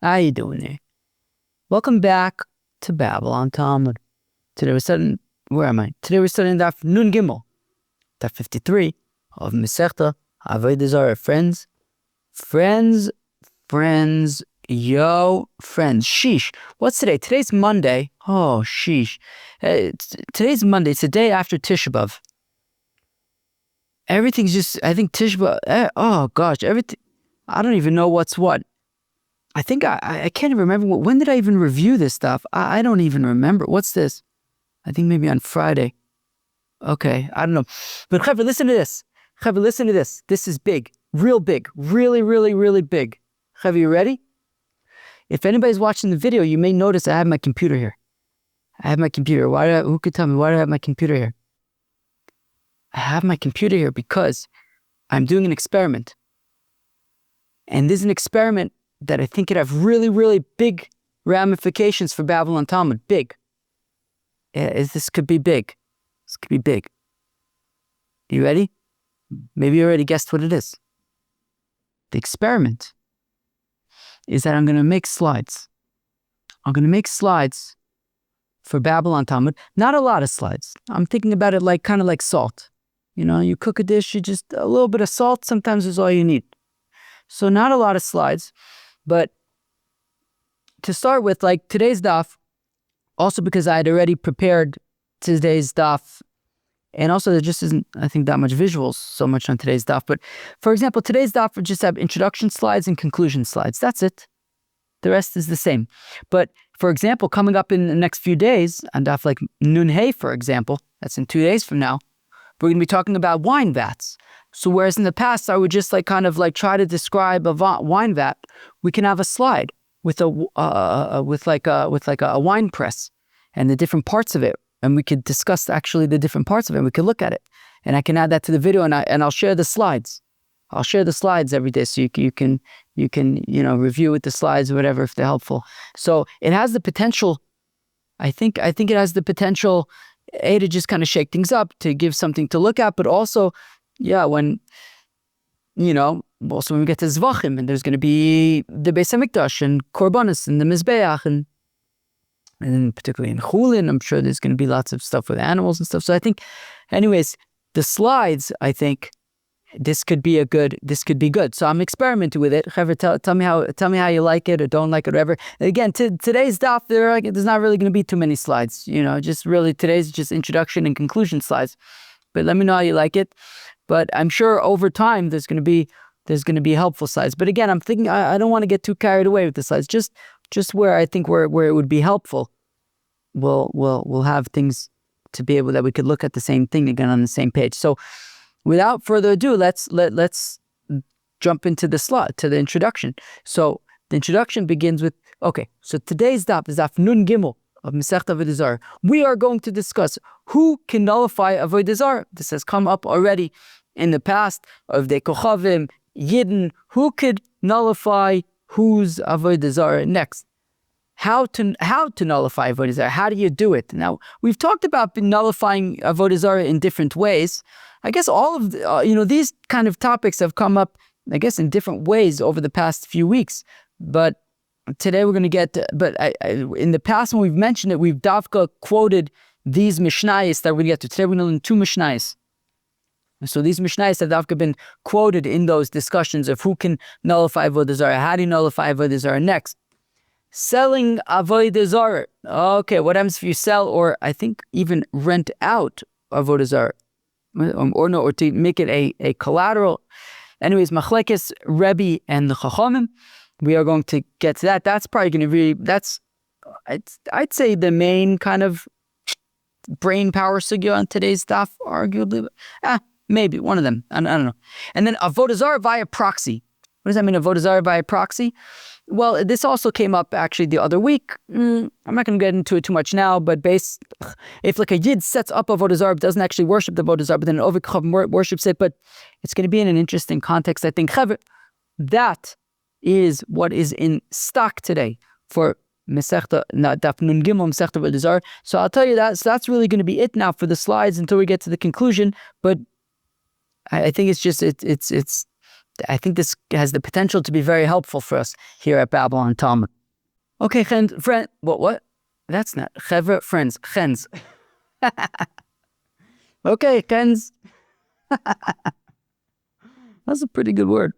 How you doing there? Welcome back to Babylon Talmud. Today we're studying, where am I? Today we're studying Daf Nun Gimel, Daf 53 of Masechta Avodah Zarah. Friends, sheesh. What's today? Today's Monday. Oh, sheesh. Today's Monday. It's the day after Tisha B'Av. Everything's just, I think Tisha B'Av, oh gosh, everything, I don't even know what's what. I think I can't even remember. When did I even review this stuff? I don't even remember. What's this? I think maybe on Friday. Okay, I don't know. But Chaver, listen to this. Chaver, listen to this. This is big. Real big. Really, really, really big. Chaver, you ready? If anybody's watching the video, you may notice I have my computer here. I have my computer. Who could tell me why do I have my computer here? I have my computer here because I'm doing an experiment. And this is an experiment that I think could have really, really big ramifications for Babylon Talmud. Big. This could be big. This could be big. You ready? Maybe you already guessed what it is. The experiment is that I'm going to make slides. I'm going to make slides for Babylon Talmud. Not a lot of slides. I'm thinking about it like kind of like salt. You know, you cook a dish, you just a little bit of salt sometimes is all you need. So not a lot of slides. But to start with, like today's daf, also because I had already prepared today's daf, and also there just isn't, I think, that much visuals so much on today's daf. But for example, today's daf would just have introduction slides and conclusion slides. That's it. The rest is the same. But for example, coming up in the next few days, on daf like Nun Hey, for example, that's in 2 days from now, we're going to be talking about wine vats. So whereas in the past, I would just like kind of like try to describe a wine vat, we can have a slide with a wine press and the different parts of it, and we could discuss actually the different parts of it. And we could look at it, and I can add that to the video, and I'll share the slides. I'll share the slides every day, so you can review with the slides or whatever if they're helpful. So it has the potential. I think it has the potential. To just kind of shake things up, to give something to look at, but also, when we get to Zvachim, and there's going to be the Beis HaMikdash and Korbanos and the Mizbeach, and then particularly in Chulin, I'm sure there's going to be lots of stuff with animals and stuff. So I think, anyways, the slides, I think this could be good. So I'm experimenting with it. Tell me how you like it or don't like it, whatever. And again, today's daf, there's not really going to be too many slides. Just really today's just introduction and conclusion slides. But let me know how you like it. But I'm sure over time there's going to be helpful slides. But again, I'm thinking I don't want to get too carried away with the slides. Just where I think where it would be helpful, we'll have things to be able that we could look at the same thing again on the same page. So without further ado, let's jump into the introduction. So the introduction begins with, so today's daf is daf Nun Gimel of Masechta Avodah Zarah. We are going to discuss who can nullify Avodah Zarah. This has come up already in the past of the Kochavim, Yidden. Who could nullify whose Avodah Zarah next? How to nullify Avodah Zarah? How do you do it? Now, we've talked about nullifying Avodah Zarah in different ways. I guess all of these kind of topics have come up, I guess, in different ways over the past few weeks. But today we're going to get, in the past when we've mentioned it, we've Davka quoted these Mishnayos that we're going to get to. Today we're going to learn 2 Mishnayos. So these Mishnayos have Davka been quoted in those discussions of who can nullify Avodah Zarah, how do you nullify Avodah Zarah next. Selling Avodah Zarah. Okay, what happens if you sell or I think even rent out Avodah Zarah? Or to make it a collateral. Anyways, Machlekes, Rebbe, and the Chachamim. We are going to get to that. That's probably going to be, I'd say the main kind of brain power sugya on today's daf, arguably. Maybe one of them. I don't know. And then Avodah Zarah via proxy. What does that mean, Avodah Zarah via proxy? Well, this also came up actually the other week. I'm not going to get into it too much now, but if like a Yid sets up Avodah Zarah, doesn't actually worship the Avodah Zarah, but then an Ovid worships it, but it's going to be in an interesting context, I think. That is what is in stock today for Masechta Daf Nun Gimel Masechta Avodah Zarah. So I'll tell you that. So that's really going to be it now for the slides until we get to the conclusion. But I think it's just it's I think this has the potential to be very helpful for us here at Babylon Talmud. Okay, friend, what? That's not chevra, friends, chens. Okay, chens. That's a pretty good word.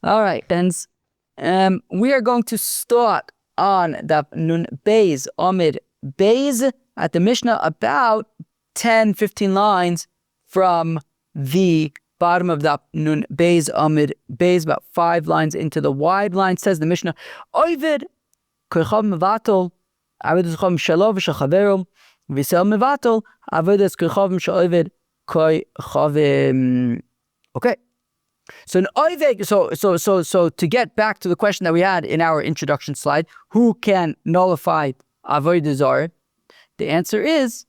All right, chens. We are going to start on the Nun Beis Amid Beis at the Mishnah, about 10, 15 lines from the bottom of the Nun Beis Amid Beis, about 5 lines into the wide line. Says the Mishnah, Ovid koichav mevatel avodas koichavim shelo v'shel chaverim v'yisrael mevatel avodas koichavim she'ovid koichavim. Okay. So an oived, so to get back to the question that we had in our introduction slide, who can nullify Avodah Zarah? The answer is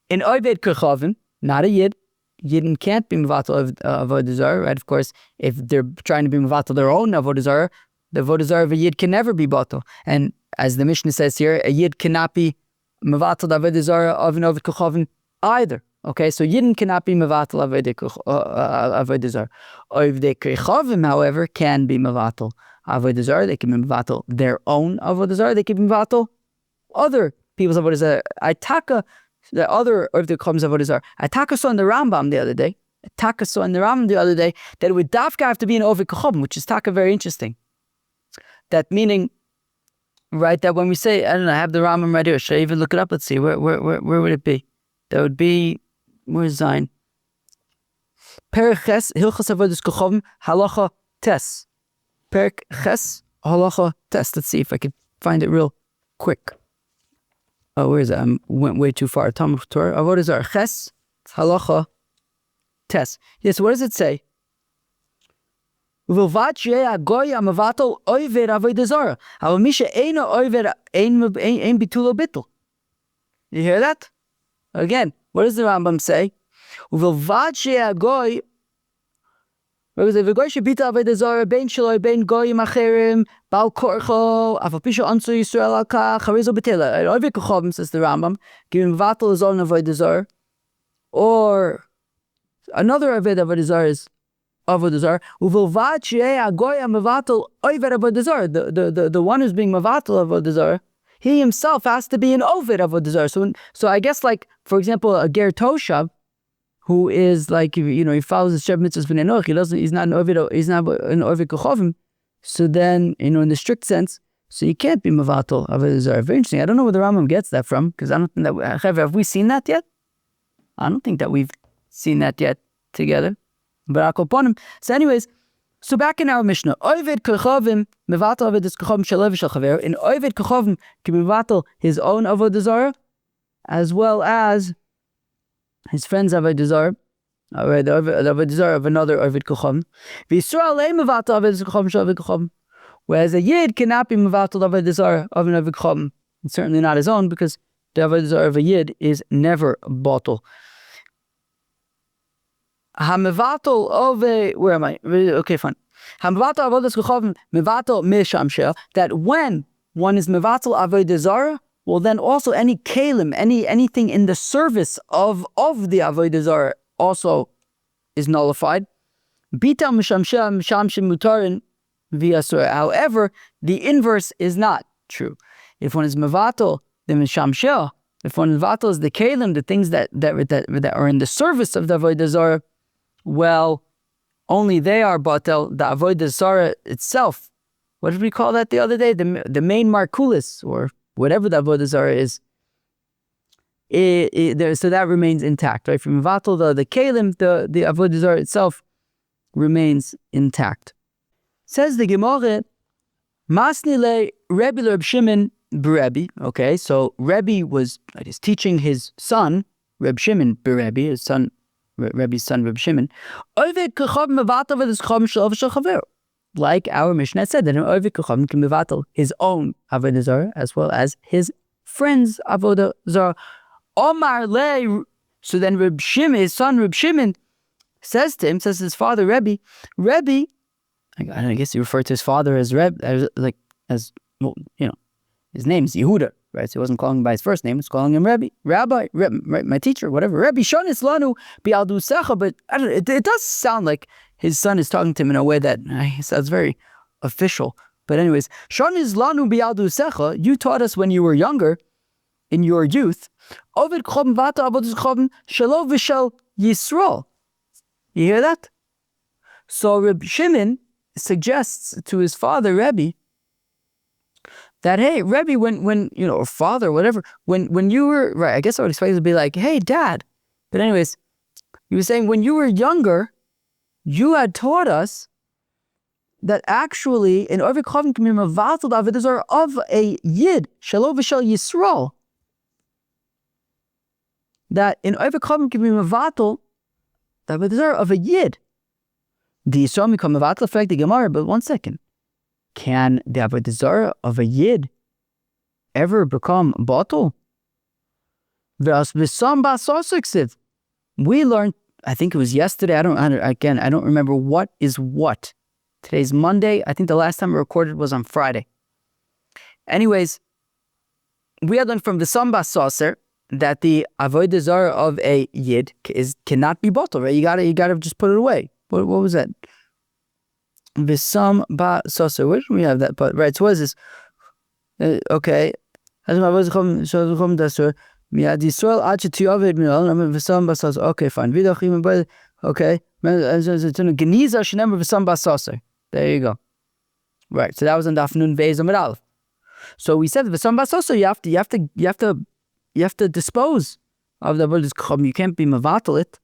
an oived koichavim, not a yid. Yidden can't be mevatel Avodah Zarah, right? Of course, if they're trying to be mevatel their own Avodah Zarah, the Avodah Zarah of a yid can never be batel. And as the Mishnah says here, a yid cannot be mevatel Avodah Zarah of an oived koichavim either. Okay, so Yidden cannot be mevatel Avodah Zarah. Oivdei koichavim, however, can be mevatel Avodah Zarah. They can be mevatel their own Avodah Zarah. They can be mevatel other people's Avodah Zarah. The other Oivdei koichavim's Avodah Zarah. Ataka saw in the Rambam the other day. That it would dafka have to be an oivdei koichavim, which is taka very interesting. That meaning, right? That when we say, I don't know, I have the Rambam right here. Should I even look it up? Let's see. Where would it be? That would be. Where's Zayin? Perek Ches, Hilchas Avodas Koichavim, Halacha Tes. Perek Ches, Halacha Tes. Let's see if I can find it real quick. Oh, where is it? I went way too far. Talmud Torah. Avodah Zarah. Ches, Halacha Tes. Yes, what does it say? Uvilvat shei agoy amavatal oived Avodah Zarah. But misha eino oived ein bitulo bitul. You hear that? Again. What does the Rambam say? Uvilvad she'agoy, v'goy shebita avodah zarah bein shaloi bein goyim acherim bal korcho afal pisha ansu Yisrael al kach harizo betila. Oivdei koichavim, says the Rambam, giving vatal his own avodah zarah, or another avodah zarah is avodah zarah. Uvilvad she'agoy amavatal oived avodah zarah. The one who's being mavatal avodah zarah, he himself has to be an ovid of Avodah Zarah. So I guess, like, for example, a ger toshav, who is like, he follows the Sheb mitzvahs v'nei noach, he's not an ovid koichavim. So then, in the strict sense, so you can't be mevatel Avodah Zarah. Very interesting. I don't know where the Rambam gets that from, because I don't think that, have we seen that yet? I don't think that we've seen that yet together. But I'll call upon him. So anyways, so back in our Mishnah, Oived koichavim mevatel avodas koichavim shelo v'shel chaver. In Oived koichavim can mevatel his own Avodah Zarah, as well as his friend's Avodah Zarah, or the Avodah Zarah of another Oived koichavim. V'Yisrael ei mevatel avodas koichavim shel Oived koichavim. Whereas a yid cannot be mevatel Avodah Zarah of an Oived koichavim, and certainly not his own, because the Avodah Zarah of a yid is never batel. Hamevatel ove, where am I? Okay, fine. Hamevatel avodas koichavim mevatel mishamshel. That when one is mevatel avodah zarah, well, then also any kalim, anything in the service of the avodah zarah also is nullified. Bita mishamshel mishamshel mutarin v'asur. However, the inverse is not true. If one is mevatel the mishamshel, if one is mevatel is the kalim, the things that are in the service of the avodah zarah, well, only they are batel. The Avodah Zarah itself, what did we call that the other day? The main markulis, or whatever the Avodah Zarah is, so that remains intact, right? From Vatal, the Kalim, the Avodah Zarah itself remains intact. Says the Gemara, Masni le Rebbe Reb Shimon b'Rebbe. Okay, so Rebbe was teaching his son, Reb Shimon b'Rebbe, his son, Rebbe's son, Reb Shimon, like our Mishnah said, that an Oived koichavim can mevatel his own Avodah Zarah as well as his friend's Avodah Zarah. Omar le, so then Reb Shimon, his son Reb Shimon, says to him, says his father Rebbe, I guess he referred to his father as his name's Yehuda, right? So he wasn't calling him by his first name; it's calling him Rabbi, Rabbi, right? My teacher, whatever. Rabbi Shonis Lanu bi'aldu secha, but I don't know, it does sound like his son is talking to him in a way that sounds very official. But anyways, Shonis Lanu bi'aldu secha, you taught us when you were younger, in your youth, Ovid Chobin Vata Avodah Chobin Shelo V'Shel Yisrael. You hear that? So Reb Shimon suggests to his father, Rebbe, that, hey, Rebbe, when or father, whatever, when you were, right, I guess I would expect it to be like, hey, dad. But anyways, he was saying, when you were younger, you had taught us that actually, in Ovid Chavim can be mevatel Avodah Zarah of a Yid, Shelo V'Shel Yisrael, that in Ovid Chavim can be mevatel the Avodah Zarah of a Yid. The Yisrael become mevatel effect the Gemara, but one second. Can the Avodah Zarah of a Yid ever become batel? We learned, I think it was yesterday, I don't remember what is what. Today's Monday. I think the last time I recorded was on Friday. Anyways, we had learned from the Samba Saucer that the Avodah Zarah of a Yid cannot be batel, right? You gotta just put it away. What was that? Visam ba Saucer. Where do we have that? But right, so what is this? Okay. Okay, fine. Okay. There you go. Right. So that was on Daf Nun Beis Amud Aleph. So we said V'sam Basoso, you have to dispose of the Avodah Zarah. You can't be mevatel it.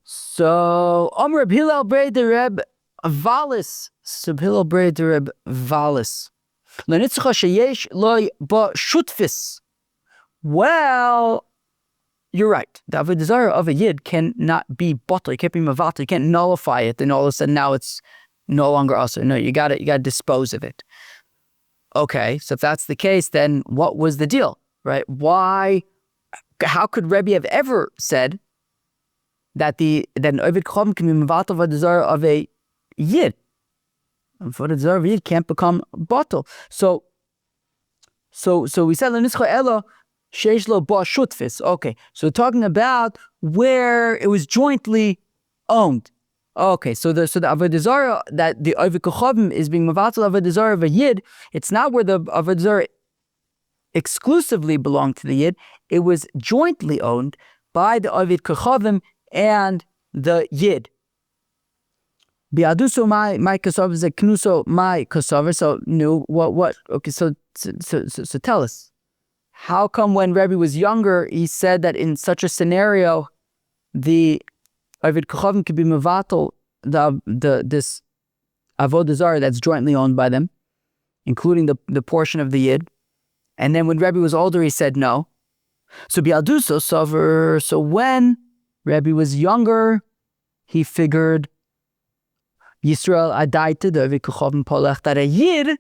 So Amr Reb Hillel Brei de Reb Valis. Reb Hillel Brei de Reb Valis. L'nitzcha sheyesh loy ba shutfis. Well, you're right. The Avodah Zarah of a Yid cannot be batel. You can't be mevatel. You can't nullify it, and all of a sudden now it's no longer also. No, you gotta dispose of it. Okay, so if that's the case, then what was the deal, right? How could Rebbe have ever said that an Ovid Chom can be mevatel Avodah Zarah of a Yid? Avodah Zarah of a Yid can't become batel. So we said l'nitzcha ela sheish lo ba shutfis. Okay, so we're talking about where it was jointly owned. Okay, so the Avodah Zarah that the Ovid Kochavim is being mevatel Avodah Zarah of a Yid, it's not where the Avodah Zarah exclusively belonged to the Yid. It was jointly owned by the Ovid Kochavim and the Yid. Biaduso my kasav is a knuso my kasav. So no, what? Okay, so tell us, how come when Rebbe was younger, he said that in such a scenario, the Ovid Kochavim could be mevatel this Avodah Zarah that's jointly owned by them, including the portion of the Yid. And then when Rebbe was older, he said no. So biaduso sover. So when Rebbe was younger, he figured Yisrael adaita the Ovid Kochavim polech, that a Yid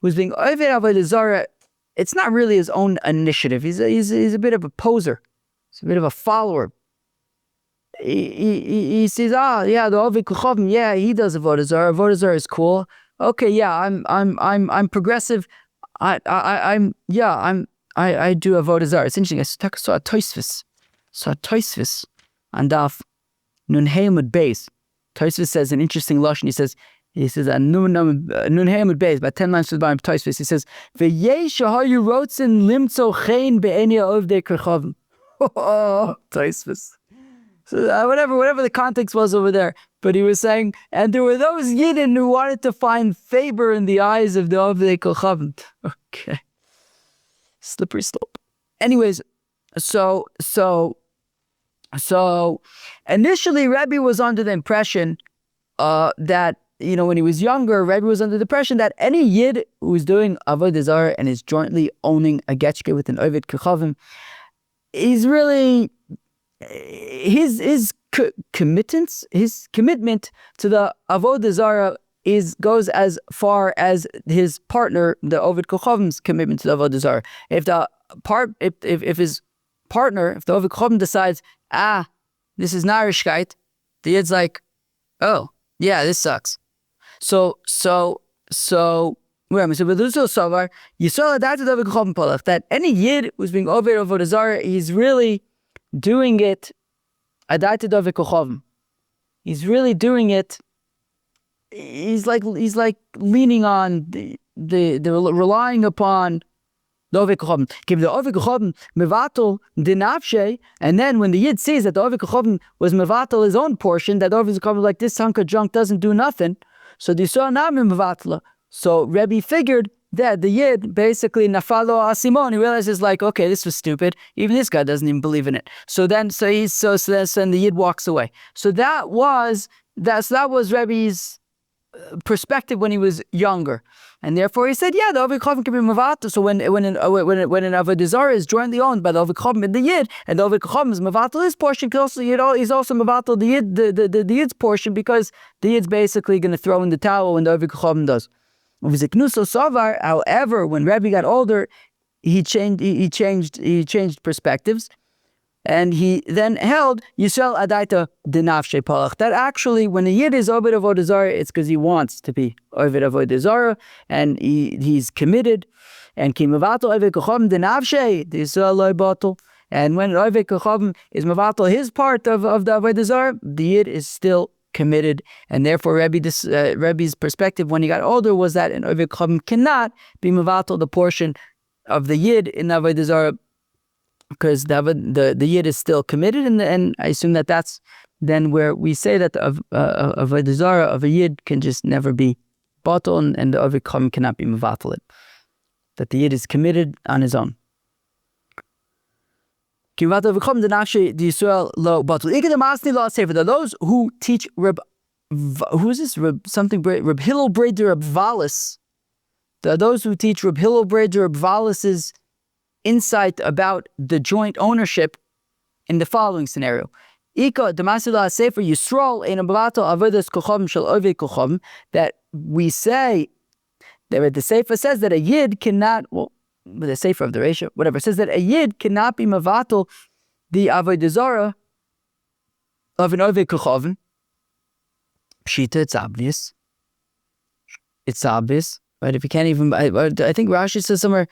who's being Ovid Avodah Zarah, it's not really his own initiative. He's a bit of a poser. He's a bit of a follower. He says, yeah, the Ovid Kochavim, yeah, he does Avodah Zarah. Avodah Zarah is cool. Okay, yeah, I'm progressive. I do Avodah Zarah. It's interesting. I saw a Tosfos on Daf Nun Hamud Beis. Tosfos says an interesting lashon. He says Nun Hamud Beis, about 10 lines to the bottom of Tosfos. He says V'yesh shahayu rotzen limtzo chein be'enei ovdei kochavim. Tosfos. So whatever the context was over there, but he was saying, and there were those Yidden who wanted to find favor in the eyes of the Ovdei Kochavim. Okay, slippery slope. Anyways, so initially Rebbe was under the impression that when he was younger, Rebbe was under the impression that any Yid who is doing Avodah Zarah and is jointly owning a getchke with an Ovid Kochavim is really his commitment to the Avodah Zarah goes as far as his partner, the Ovid Kochavim's commitment to the Avodah Zarah. If the Ovid Kochavim decides, this is narishkeit, the Yid's like, oh yeah, this sucks. So that any Yid who's being over Avodah Zarah, he's really doing it. He's really doing it. He's like leaning on the relying upon the Oved Kochavim. Give the Oved Kochavim mevatel dinafshe, and then when the Yid sees that the Oved Kochavim was mevatel his own portion, that Oved Kochavim like this hunk of junk doesn't do nothing. So the Yisrael Nami mevatla. So Rebbe figured that the Yid basically nafalo asimon. He realizes like, okay, this was stupid. Even this guy doesn't even believe in it. So then the Yid walks away. So that was Rebbe's perspective when he was younger, and therefore he said, yeah, the Oved Kochavim can be mavatal. So when an Avodah Zarah is jointly owned by the Oved Kochavim and the Yid, and the Oved Kochavim is mavatal his portion, he's also mavatal the Yid, the Yid's portion, because the Yid's basically going to throw in the towel when the Oved Kochavim does. However, when Rebbe got older, he changed perspectives. And he then held Yisrael Adaita Dinafshe Palach. That actually, when a Yid is Oved Avodah Zarah, it's because he wants to be Oved Avodah Zarah, and he's committed. And Ki Mevatel Oved Kochavim Dinafshe Yisrael Lo Batel. And when Oved Kochavim is Mevatel his part of the Avodah Zarah, the Yid is still committed. And therefore, Rebbe's perspective when he got older was that an Oved Kochavim cannot be Mevatel the portion of the Yid in the Avodah Zarah, because the Yid is still committed, and I assume that's then where we say that the Avodah Zarah of a Yid can just never be batel, and the Oved Kochavim cannot be mevatel it. That the Yid is committed on his own. For those who teach Reb Hillel Breder Reb Valis, those who teach Reb Hillel Breder Reb Valis's insight about the joint ownership in the following scenario. That we say, that the Sefer says that a Yid cannot, the Sefer of the ratio, whatever, says that a Yid cannot be mevatel the Avodah Zarah of an Oved Kochavim. Pshita, it's obvious. It's obvious. Right? If you can't even, I think Rashi says somewhere,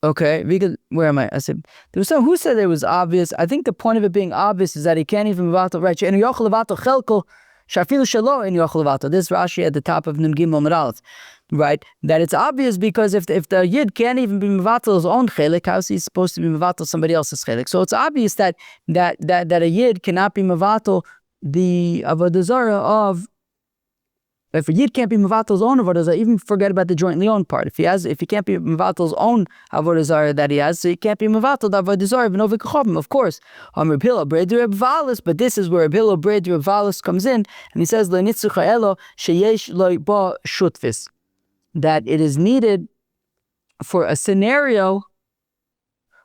okay, where am I? I said, there was some who said it was obvious. I think the point of it being obvious is that he can't even mevatel, right? And yochel levatel chelko, shafilu shelo in yochel levatel. This Rashi at the top of Nun Gimel Medaleth, right? That it's obvious because if the Yid can't even be mevatel his own chelik, how is he supposed to be mevatel somebody else's chelik? So it's obvious that a Yid cannot be mevatel the Avodah Zarah of. If a Yid can't be mevatel his own Avodah Zarah, even forget about the jointly owned part. If he can't be mevatel his own Avodah Zarah that he has, so he can't be mevatel the Avodah Zarah of an Oved Kochavim, of course. Reb Hillel Breder Reb Valis, but this is where Reb Hillel Breder Reb Valis comes in, and he says, Lo nitzucha elo sheyesh lo ba shutfis, that it is needed for a scenario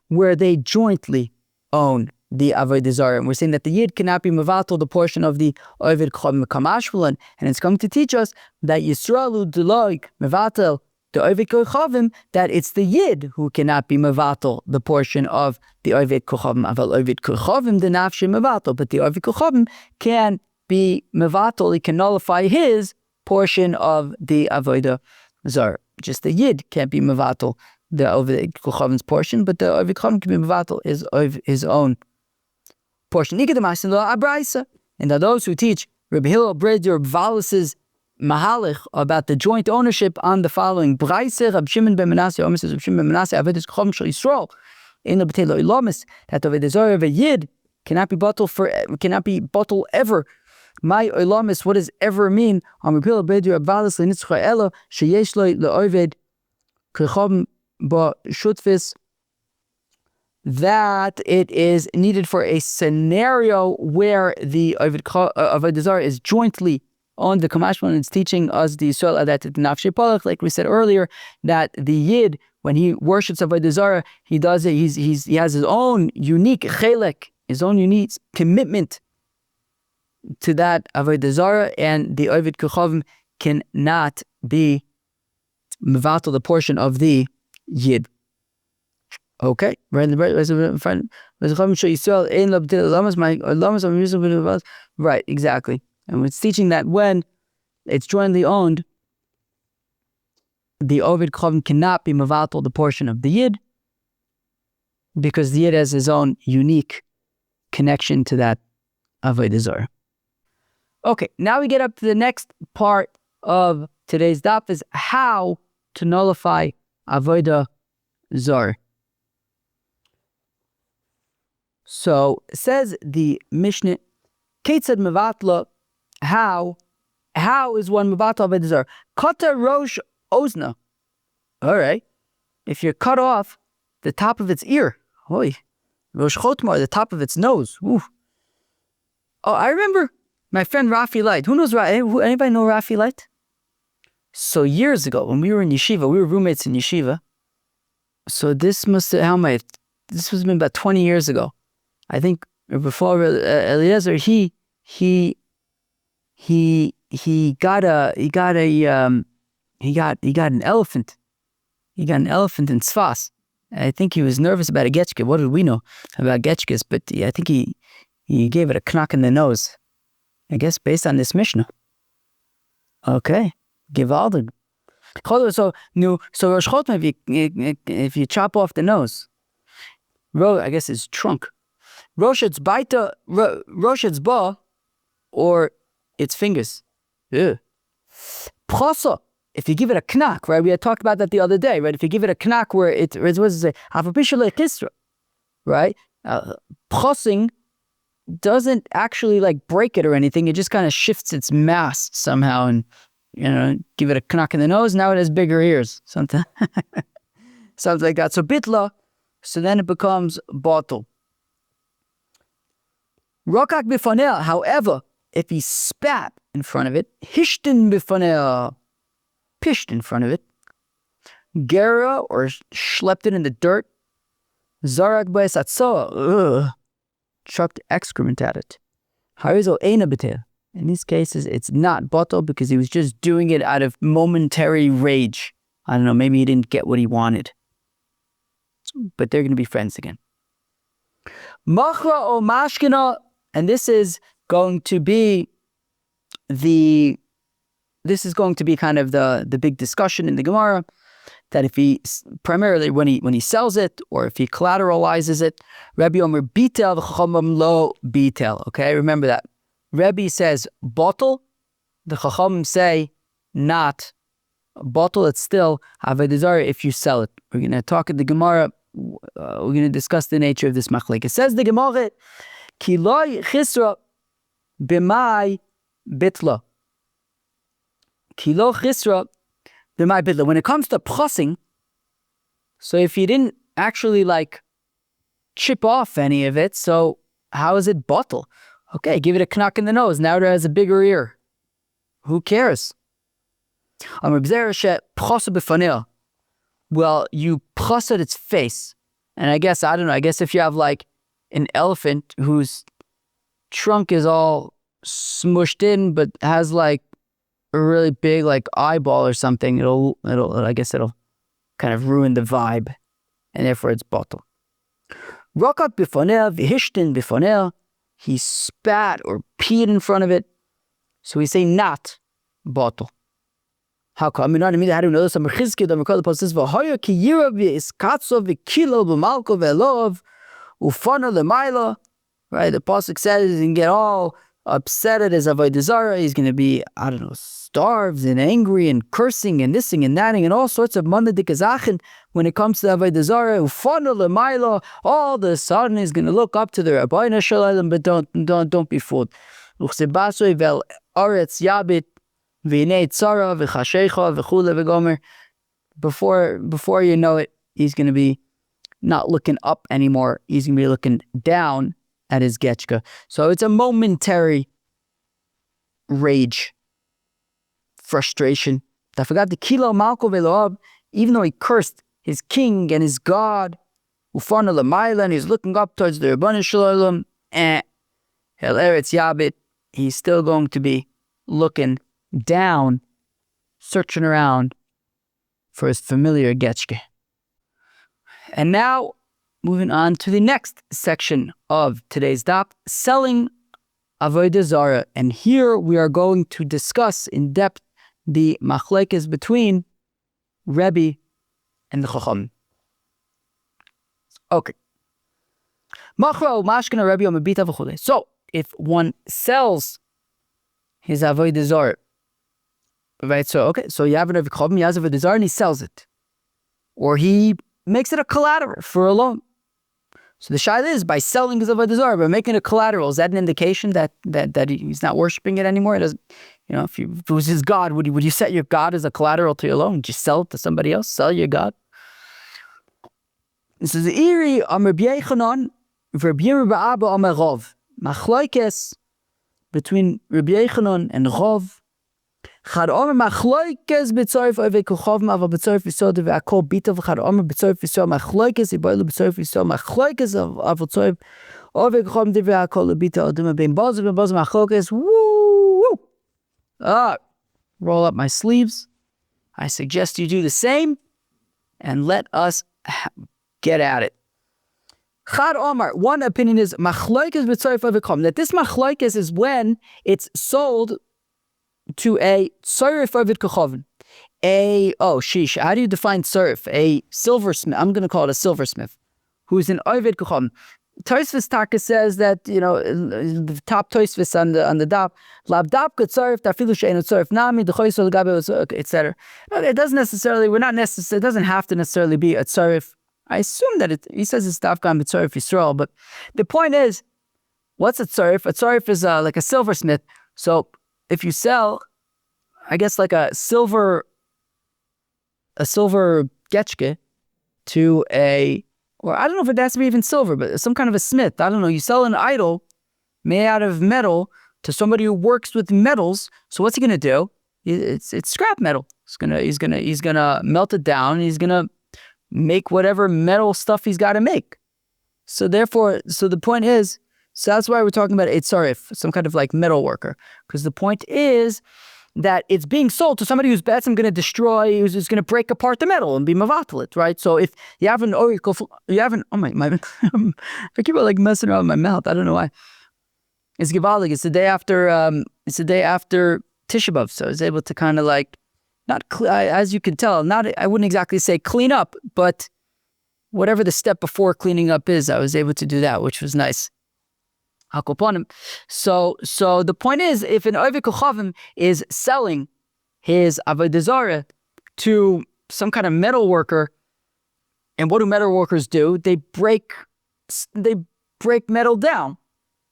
where they jointly own the Avodah Zarah. And we're saying that the Yid cannot be mevatel the portion of the Oved Kochavim Kamashvalan, and it's going to teach us that Yisraelu Deloik mevatel the Oved Kochavim, that it's the Yid who cannot be mevatel the portion of the Oved Kochavim. Aval Oved Kochavim the nafshe mevatel, but the Oved Kochavim can be mevatel, he can nullify his portion of the Avodah Zarah. Just the Yid can't be mevatel the Oved Kochavim's portion, but the Oved Kochavim can be mevatel his own portion. And that those who teach Reb Hillel Breder Reb Valis's mahalich about the joint ownership on the following Braise, Reb Shimon ben Manasseh, Yomi says Reb Shimon ben Manasseh, Avodas Kochavim shel Yisrael, in the B'tei lo ilamis, that the Avodah Zarah of a Yid cannot be bottled ever. My ilamis, what does ever mean? On Reb Hillel Breder Reb Valis le'nitzcha elo sheyesh lo le'oved Kochavim ba shutfis, that it is needed for a scenario where the Avodah Zarah is jointly on the Kamashman, and it's teaching us the Yisrael Adat Nafshe Palach, like we said earlier, that the Yid, when he worships Avodah Zarah, he does it, he has his own unique chelek, his own unique commitment to that Avodah Zarah, and the Oved Kochavim cannot be mevatel the portion of the Yid. Okay, right. Right, exactly. And it's teaching that when it's jointly owned, the Ovid Chavim cannot be mevatel the portion of the Yid, because the Yid has his own unique connection to that Avodah Zarah. Okay, now we get up to the next part of today's daf, is how to nullify Avodah Zarah. So says the Mishnah, Ketzad mevatla, how is one mevatel Avodah Zarah? Kata rosh ozna. All right, if you're cut off the top of its ear, rosh chotmar, the top of its nose. Ooh. Oh, I remember my friend Rafi Light. Who knows Rafi? Anybody know Rafi Light? So years ago, when we were in yeshiva, we were roommates in yeshiva. So this must have, this was been about 20 years ago. I think before Eliezer, he got an elephant. He got an elephant in Tzfas. I think he was nervous about a getchke. What did we know about getchkes? But I think he gave it a knock in the nose. I guess based on this Mishnah. Okay, Givaldig. So Rosh Chotam, if you chop off the nose, I guess it's trunk. Rosh it's baita, Rosh it's ba, or its fingers. Proxy, if you give it a knock, right? We had talked about that the other day, right? If you give it a knock where what does it say? Right? Proxying doesn't actually like break it or anything. It just kind of shifts its mass somehow, and give it a knock in the nose. Now it has bigger ears. Something like that. So bitla, so then it becomes bottle. Rokak bifanel, however, if he spat in front of it, hishtin bifanel, pished in front of it, gera, or schlepped it in the dirt, zarak b'esatzoa, chucked excrement at it. Harizo eina b'tel. In these cases, it's not bottle, because he was just doing it out of momentary rage. I don't know, maybe he didn't get what he wanted. But they're going to be friends again. Machra o mashkina, and this is going to be kind of the big discussion in the Gemara, that if he, primarily when he sells it, or if he collateralizes it, Rabbi Omer bitel v'chachamim lo bitel. Okay, remember that. Rebbe says bottle, the Chachamim say not bottle. It's still Avodah Zarah if you sell it. We're going to talk in the Gemara. We're going to discuss the nature of this machlek. It says the Gemara, Ki lo chisra b'mai bitla. Ki lo chisra b'mai bitla. When it comes to proxying, so if you didn't actually like chip off any of it, so how is it bottle? Okay, give it a knock in the nose. Now it has a bigger ear. Who cares? Well, you press at its face. And I guess if you have like an elephant whose trunk is all smushed in, but has like a really big like eyeball or something, it'll kind of ruin the vibe. And therefore it's bottle. Rokat bifonel, vihishtin bifonel. He spat or peed in front of it. So we say not bottle. How come? How do we know this? Right? The pasuk says he's going to get all upset at his Avodah Zarah. He's going to be, starved and angry and cursing and thising and thating and all sorts of mandadik azachen. When it comes to Avodah Zarah, all of a sudden he's going to look up to the Rabbeinu Shalom, but don't be fooled. Before you know it, he's going to be not looking up anymore. He's going to be looking down at his getchka. So it's a momentary rage, frustration. I forgot the kilo malko veloab, even though he cursed his king and his God, ufana l'mayla, and he's looking up towards the Rabbanan Shalom, el eretz yabit, he's still going to be looking down, searching around for his familiar getchke. And now, moving on to the next section of today's daf, selling Avodah Zarah. And here we are going to discuss in depth the machlekes between Rebbe and the Chacham. Okay. So, if one sells his Avodah Zarah, right? So, okay, so you have an Avodah he has Avodah Zarah and he sells it. Or he makes it a collateral for a loan. So the shaila is, by selling his Avodah Zarah, by making it a collateral, is that an indication that he's not worshiping it anymore? It doesn't, if it was his God, would you set your God as a collateral to your loan? Would you sell it to somebody else? Sell your God? This is Iri Amr B'Yechanan Rabbi Abba Amar Rav. Machlokes between Rabbi Yechanan and Rav. Chad Amr machlokes b'tzorif ovei kochavim aval b'tzorif yisod ve'akol bitav. Chad Amr b'tzorif yisod machlokes iboilu b'tzorif yisod machlokes aval tzorif ovei kochavim ve'akol bitav aduma bein bazim machlokes. Woo! Roll up my sleeves. I suggest you do the same, and let us get at it. Chad Omar, one opinion is machlokes b'tzorif ovei kochavim, that this machlokes is when it's sold to a tzorif ovid kochavim. How do you define tzorif? A silversmith, I'm going to call it a silversmith, who's an ovid kochavim. Tosfos Taka says that, the top Tosfos on the dap, lab dapka tzorif, tafilu she'enu tzorif nami, d'choyso l'gabe, etc. It doesn't necessarily, it doesn't have to necessarily be a tzorif. I assume that he says it's dafkan b'tzorif Yisrael, but the point is, what's a tzorif? A tzorif is like a silversmith. So if you sell, I guess like a silver getchke to or I don't know if it has to be even silver, but some kind of a smith. I don't know. You sell an idol made out of metal to somebody who works with metals. So what's he gonna do? It's scrap metal. He's gonna melt it down. He's gonna make whatever metal stuff he's got to make. So therefore, the point is, so that's why we're talking about a tzarif, some kind of like metal worker, because the point is that it's being sold to somebody who's going to destroy, who's going to break apart the metal and be mavatal, right? So if you have oh my, I keep like messing around with my mouth. I don't know why. It's Givalig. It's the day after Tisha B'Av, so I was able to kind of like, as you can tell, I wouldn't exactly say clean up, but whatever the step before cleaning up is, I was able to do that, which was nice. So the point is, if an Oved Kochavim is selling his Avodah Zarah to some kind of metal worker, and what do metal workers do? They break metal down.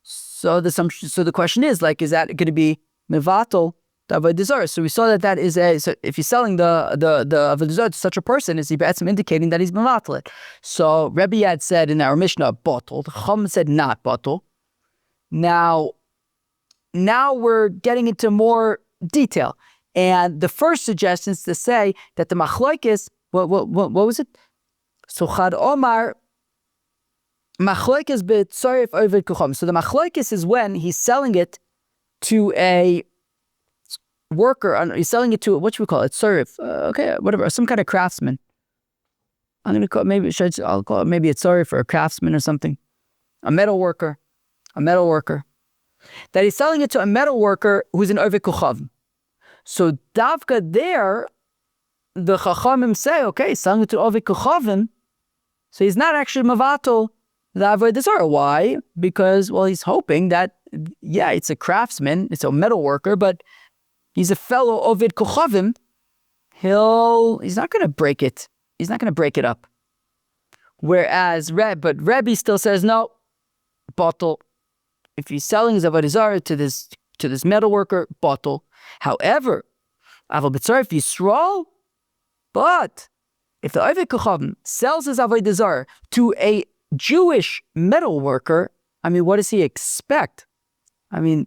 So the question is, like, is that going to be mevatel the Avodah Zarah? So we saw that is so if you're selling the Avodah Zarah to such a person, is he indicating that he's mevatel it? So Rebbe had said in our Mishnah bottle, the Chum said not bottle. Now we're getting into more detail, and the first suggestion is to say that the machlokes, what was it? So Chad Omar machlokes b'tzorif oved kochavim. So the machlokes is when he's selling it to a worker. He's selling it to what should we call it? Tzorif. Whatever, some kind of craftsman. I'm gonna call it, I'll call it maybe a tzorif or a craftsman or something, a metal worker. That he's selling it to a metal worker who's an Oved Kochavim. So Davka there, the Chachamim say, okay, he's selling it to Oved Kochavim, so he's not actually Mavatal the Avodah Zarah. Why? Because, he's hoping that, it's a craftsman, it's a metal worker, but he's a fellow Oved Kochavim. He's not going to break it. He's not going to break it up. Whereas Rebbe still says, no, bottle. If he's selling his Avodah Zarah to this metal worker, bottle. However, Aval B'tzorif Yisrael, but if the Oved Kochavim sells his Avodah Zarah to a Jewish metal worker, what does he expect? Of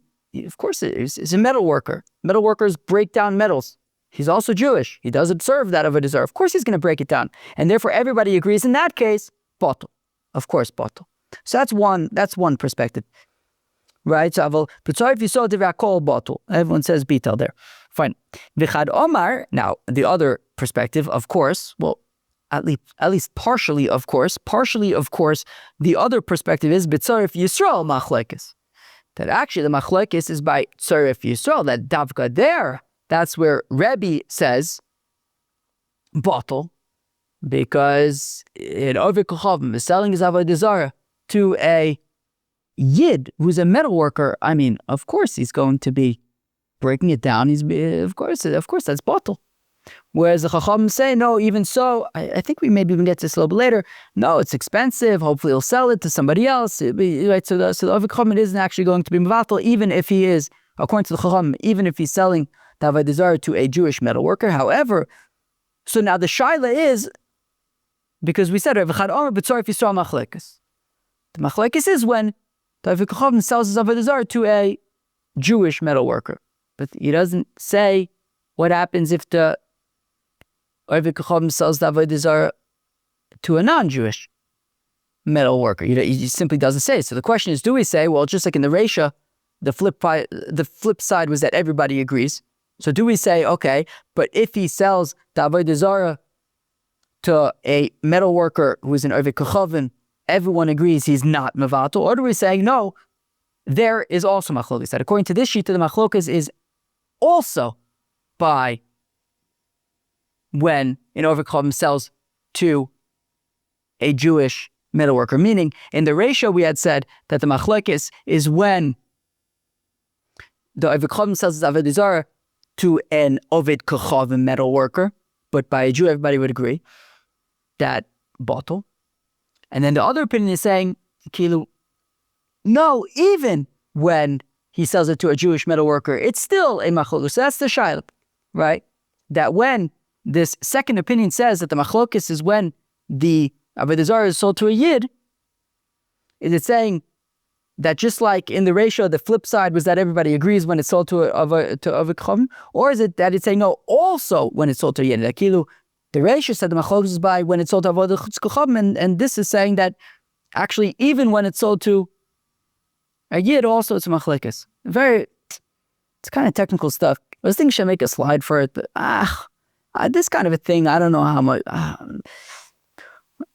course he's a metal worker. Metal workers break down metals. He's also Jewish. He does observe that Avodah Zarah. Of course he's going to break it down. And therefore everybody agrees in that case, bottle. Of course, bottle. So that's one perspective. Right? So if you saw the call bottle, everyone says bital there. Fine. Vichad Omar, now the other perspective, of course, at least partially, of course, the other perspective is B'tzorif Yisrael machlekes. That actually the machlekes is by Tzorif Yisrael, that Davka there, that's where Rebbe says bottle, because an Ovid Kochavim is selling his Avodah Zarah to a Yid who's a metal worker. I mean, of course he's going to be breaking it down. Of course that's bottle. Whereas the Chacham say, no, even so, I think we maybe even get to this a little bit later. No, it's expensive. Hopefully he'll sell it to somebody else. Right? So the Ovid Chacham isn't actually going to be Mevatel, even if he is, according to the Chacham, even if he's selling the Avodah Zarah to a Jewish metal worker. However, so now the Shaila is, because we said, the Machlekes is when the Ovid Chacham sells his Avodah Zarah to a Jewish metal worker. But he doesn't say what happens if the Ovid Kochavim sells the Avodah Zarah to a non-Jewish metal worker. He simply doesn't say it. So the question is, do we say, well, just like in the Reisha, the flip side was that everybody agrees. So do we say, okay, but if he sells the Avodah Zarah to a metal worker who is an Ovid Kochavim, everyone agrees he's not Mevatel? Or do we say, no, there is also Machlokes. That according to this sheet, the Machlokes is also by when an Ovid Kochavim sells to a Jewish metal worker. Meaning, in the ratio we had said that the Machlokes is when the Ovid Kochavim sells his Avodah Zarah to an Ovid Kochavim metal worker, but by a Jew everybody would agree that bottle. And then the other opinion is saying, no, even when he sells it to a Jewish metal worker, it's still a machlokes. So that's the shaila, right? That when this second opinion says that the machlokes is when the Avodah Zarah is sold to a Yid, is it saying that just like in the ratio, the flip side was that everybody agrees when it's sold to Ovid Kochavim? Or is it that it's saying, no, also when it's sold to a Yid? The ratio said the machlokes is by when it's sold to Avodah Kochavim, and this is saying that actually even when it's sold to a Yid, also it's a machlekes. It's kind of technical stuff. I was thinking should make a slide for it, but this kind of a thing, I don't know how much.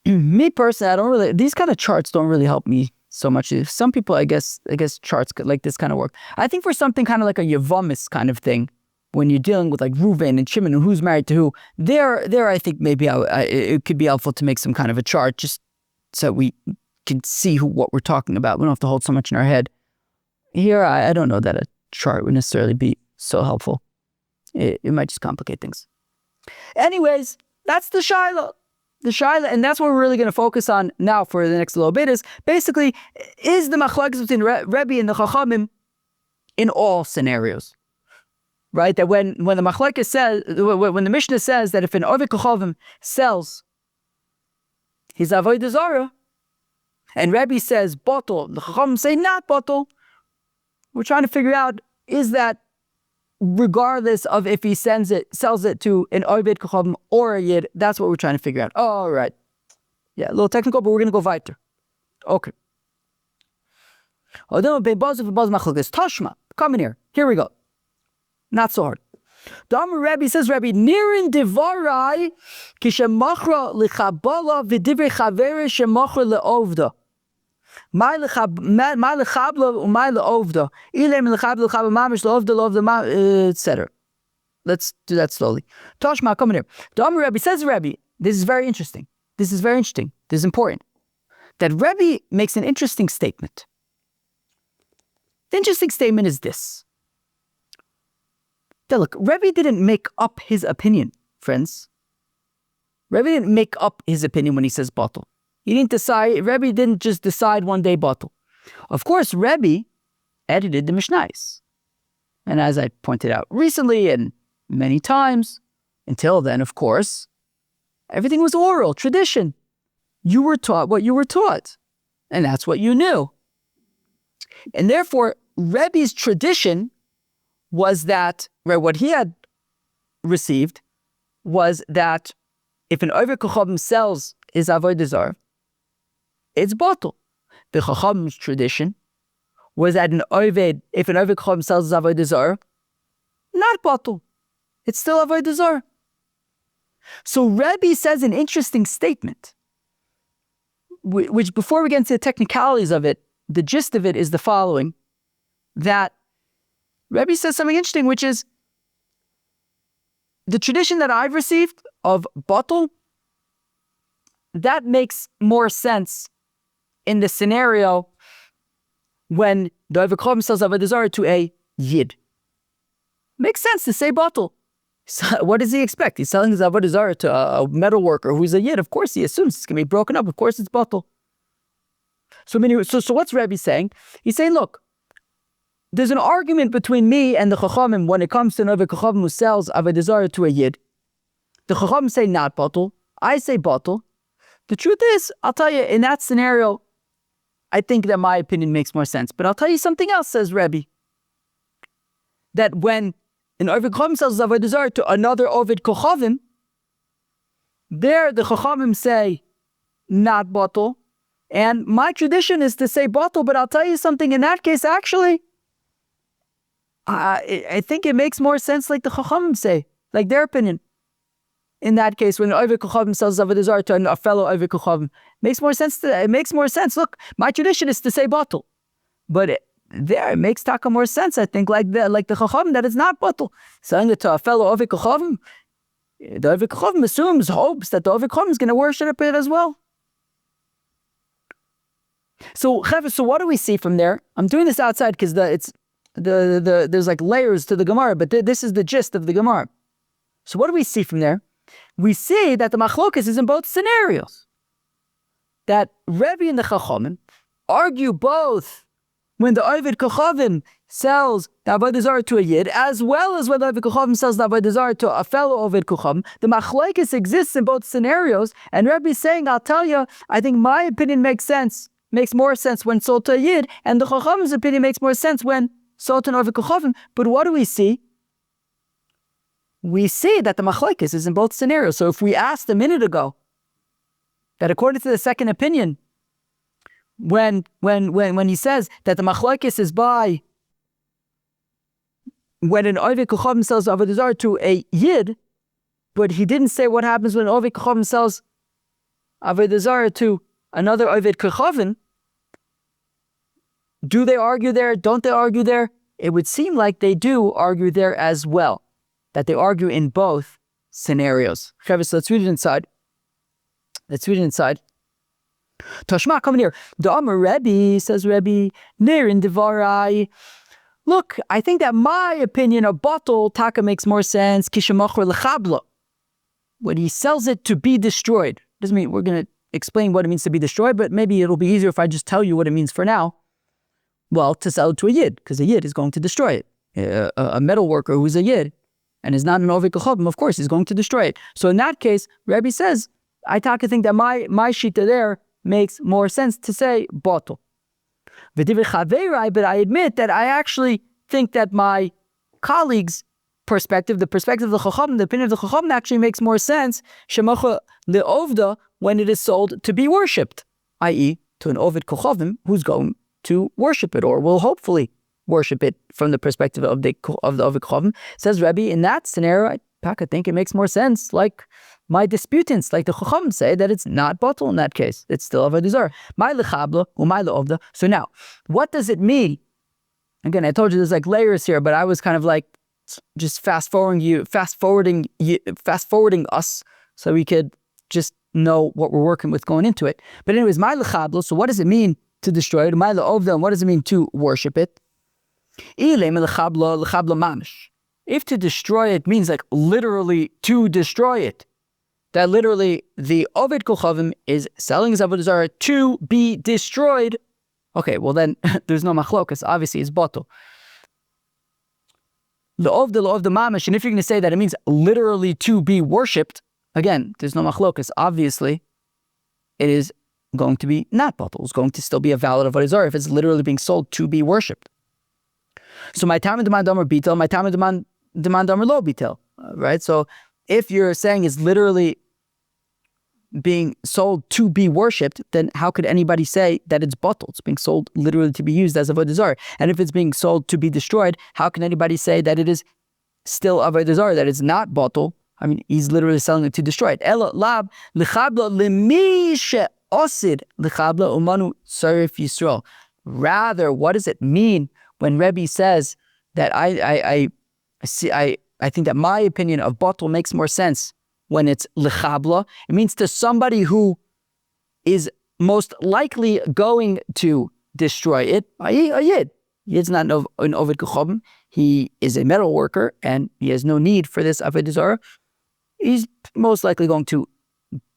Me personally, I don't really. These kind of charts don't really help me so much. Some people, I guess charts like this kind of work. I think for something kind of like a Yevomis kind of thing, when you're dealing with like Reuven and Shimon and who's married to who, there I think maybe it could be helpful to make some kind of a chart just so we can see what we're talking about. We don't have to hold so much in our head. Here, I don't know that a chart would necessarily be so helpful. It might just complicate things. Anyways, that's the Shaila. And that's what we're really going to focus on now for the next little bit is basically, is the machlokes between Rebbe and the Chachamim in all scenarios? Right? That when the machlokes says, when the Mishnah says that if an Ovid Kochavim sells his Avodah Zarah, and Rebbe says bottle, the Chachamim say not bottle, we're trying to figure out, is that regardless of if he sells it to an Ovid Kochavim or a Yid? That's what we're trying to figure out. All right. Yeah, a little technical, but we're going to go weiter. Okay. Tashma, come in here. Here we go. Not so hard. The Amar Rebbe says, Rebbe, Nirin Divarai Kishemachra Lichabala Vidivrei Chavere Shemachra Leovda. My lechabla u'may leovda. Ilem lechabla mamish leovda, etc. Let's do that slowly. Tashma, come in here. The Amar Rebbe says, Rebbe, this is very interesting. This is important. That Rebbe makes an interesting statement. The interesting statement is this. That look, Rebbe didn't make up his opinion, friends. Rebbe didn't make up his opinion when he says bottle. Rebbe didn't just decide one day bottle. Of course, Rebbe edited the Mishnayos. And as I pointed out recently and many times, until then, of course, everything was oral, tradition. You were taught what you were taught. And that's what you knew. And therefore, Rebbe's tradition was that, what he had received was that if an Ovid Kochavim sells his Avodah Zarah, it's bottle. The Chachamim's tradition was that if an Ovid Kochavim sells his Avodah Zarah, not bottle. It's still Avodah Zarah. So Rebbe says an interesting statement, which before we get into the technicalities of it, the gist of it is the following, that Rebbe says something interesting, which is the tradition that I've received of batul, that makes more sense in the scenario when the Oved Kochavim sells Avodah Zarah to a Yid. Makes sense to say batul. So what does he expect? He's selling his Avodah Zarah to a metal worker who's a Yid. Of course he assumes it's going to be broken up. Of course it's batul. So what's Rebbe saying? He's saying, look, there's an argument between me and the Chachamim when it comes to an Oved Kochavim who sells Avodah Zarah to a Yid. The Chachamim say not batul. I say batul. The truth is, I'll tell you, in that scenario, I think that my opinion makes more sense. But I'll tell you something else, says Rebbe. That when an Oved Kochavim sells Avodah Zarah to another Oved Kochavim, there the Chachamim say not batul. And my tradition is to say batul, but I'll tell you something, in that case, actually, I think it makes more sense like the Chachamim say, like their opinion. In that case, when an Oved Kochavim sells Avodah Zarah to a fellow Oved Kochavim, it makes more sense. Look, my tradition is to say batul, but it makes taka more sense, I think, like the Chachamim, that it's not batul. Selling it to a fellow Oved Kochavim, the Oved Kochavim hopes that the Oved Kochavim is going to worship it as well. So what do we see from there? I'm doing this outside because there's like layers to the Gemara, but this is the gist of the Gemara. So what do we see from there? We see that the machlokas is in both scenarios. That Rebbe and the Chachamim argue both when the Oved Kochavim sells the Avodah Zarah to a Yid, as well as when the Oved Kochavim sells the Avodah Zarah to a fellow Oved Kochavim. The machlokas exists in both scenarios, and Rebbe is saying, I'll tell you, I think my opinion makes more sense when sold to a Yid, and the Chachamim's opinion makes more sense when sold to an Oved Kochavim. But what do we see? We see that the machlokes is in both scenarios. So if we asked a minute ago that according to the second opinion, when he says that the machlokes is by when an Oved Kochavim sells Avodah Zarah to a Yid, but he didn't say what happens when an Oved Kochavim sells Avodah Zarah to another Oved Kochavim, do they argue there? Don't they argue there? It would seem like they do argue there as well. That they argue in both scenarios. So let's read it inside. Tashma, come here. Da'amar Rebbe, says Rebbe, Nerin Devarai. Look, I think that my opinion of batul taka makes more sense. Kishamachor lechabla. When he sells it to be destroyed. Doesn't mean we're going to explain what it means to be destroyed, but maybe it'll be easier if I just tell you what it means for now. Well, to sell it to a Yid, because a Yid is going to destroy it. A metal worker who's a Yid, and is not an Oved Kochavim, of course, he's going to destroy it. So in that case, Rebbe says, I think that my shita there makes more sense to say batul. But I admit that I actually think that my colleague's perspective, the perspective of the Chachamim, the opinion of the Chachamim actually makes more sense, shemacha le'ovda, when it is sold to be worshipped, i.e. to an Oved Kochavim who's going to worship it, or will hopefully worship it from the perspective of the Oved Kochavim. Says Rebbe, in that scenario, I think it makes more sense, like my disputants, like the Chachamim say, that it's not batul in that case. It's still Avodah Zarah. My lechabla, my leovda. So now, what does it mean? Again, I told you there's like layers here, but I was kind of like just fast forwarding us so we could just know what we're working with going into it. But anyways, my lechabla, so what does it mean to destroy it? My leovda, and what does it mean to worship it? If to destroy it means like literally to destroy it, that literally the Oved Kochavim is selling his Avodah Zarah to be destroyed, okay, well then there's no machlokas, obviously it's batul. Le'ovda mamash, and if you're going to say that it means literally to be worshipped, again, there's no machlokas, obviously it is going to be not batul, it's going to still be a valid Avodah Zarah if it's literally being sold to be worshipped. So my Talmud demand damar bitel, my Talmud demand damar lo bitel, right? So if you're saying it's literally being sold to be worshipped, then how could anybody say that it's batul? It's being sold literally to be used as Avodah Zarah. And if it's being sold to be destroyed, how can anybody say that it is still Avodah Zarah, that it's not batul? I mean, he's literally selling it to destroy it. Ela lab lechabla lemi she'osid lechabla umanu sarif Yisrael. Rather, what does it mean when Rebbe says that I I think that my opinion of batul makes more sense when it's lechabla. It means to somebody who is most likely going to destroy it. A yid. Yid's not an ovid kochavim. He is a metal worker and he has no need for this Avodah Zarah. He's most likely going to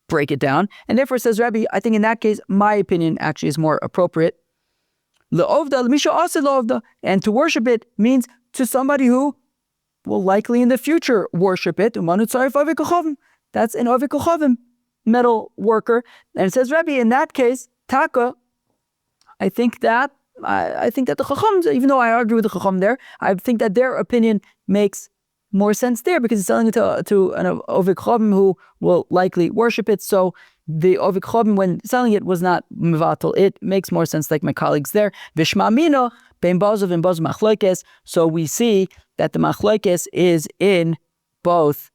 break it down. And therefore, says Rabbi, I think in that case, my opinion actually is more appropriate. Le'ovda, l'misha ase le'ovda. And to worship it means to somebody who will likely in the future worship it. Umanu tzarif ovid kochavim. That's an ovid kochavim, metal worker. And it says, Rabbi, in that case, taka, I think that the Chacham, even though I argue with the Chacham there, I think that their opinion makes more sense there because it's selling it to an Ovik Chacham who will likely worship it. So the Ovik Chacham, when selling it, was not mevatel. It makes more sense, like my colleagues there. Vishma mina bein bazov and bazov machlokes. So we see that the machlokes is in both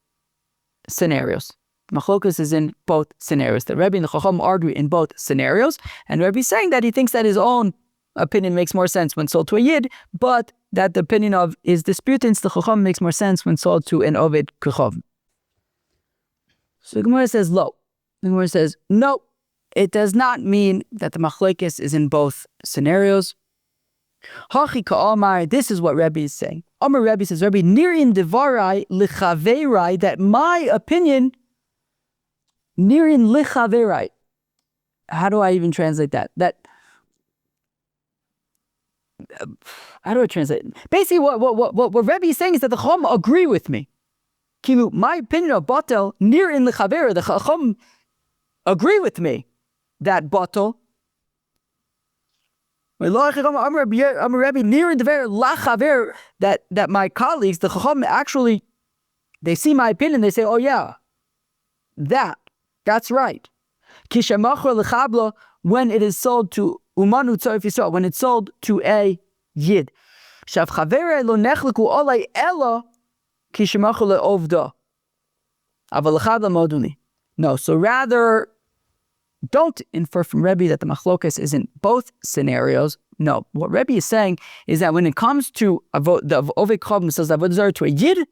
scenarios. Machlokes is in both scenarios. The Rebbe and the Chacham argue in both scenarios, and Rebbe is saying that he thinks that his own opinion makes more sense when sold to a yid, but that the opinion of his disputants, the Chacham, makes more sense when sold to an Ovid Kochavim. So the Gemara says, lo. The Gemara says, no, it does not mean that the machlokes is in both scenarios. Hachi ka'amar, this is what Rebbe is saying. Amar Rebbe says, Rebbe, nirin devarai lichaverai, that my opinion, nirin lichaverai. How do I even translate that? How do I translate it? Basically, what Rebbe is saying is that the Chacham agree with me. Kilu, my opinion of batel, near in lechavera, the Chacham agree with me that batel. That my colleagues, the Chacham, actually, they see my opinion, they say, oh yeah, that's right. Kishamachor lechabla, when it is sold to Umanu tzarif Yisrael, when it's sold to a yid. Shav chavere lo nechliku olay ela kishemachu le'ovda. Aval lechabla moduli. No, so rather, don't infer from Rebbe that the machlokes is in both scenarios. No, what Rebbe is saying is that when it comes to the Ovik Chacham says Avodah Zarah to a yid,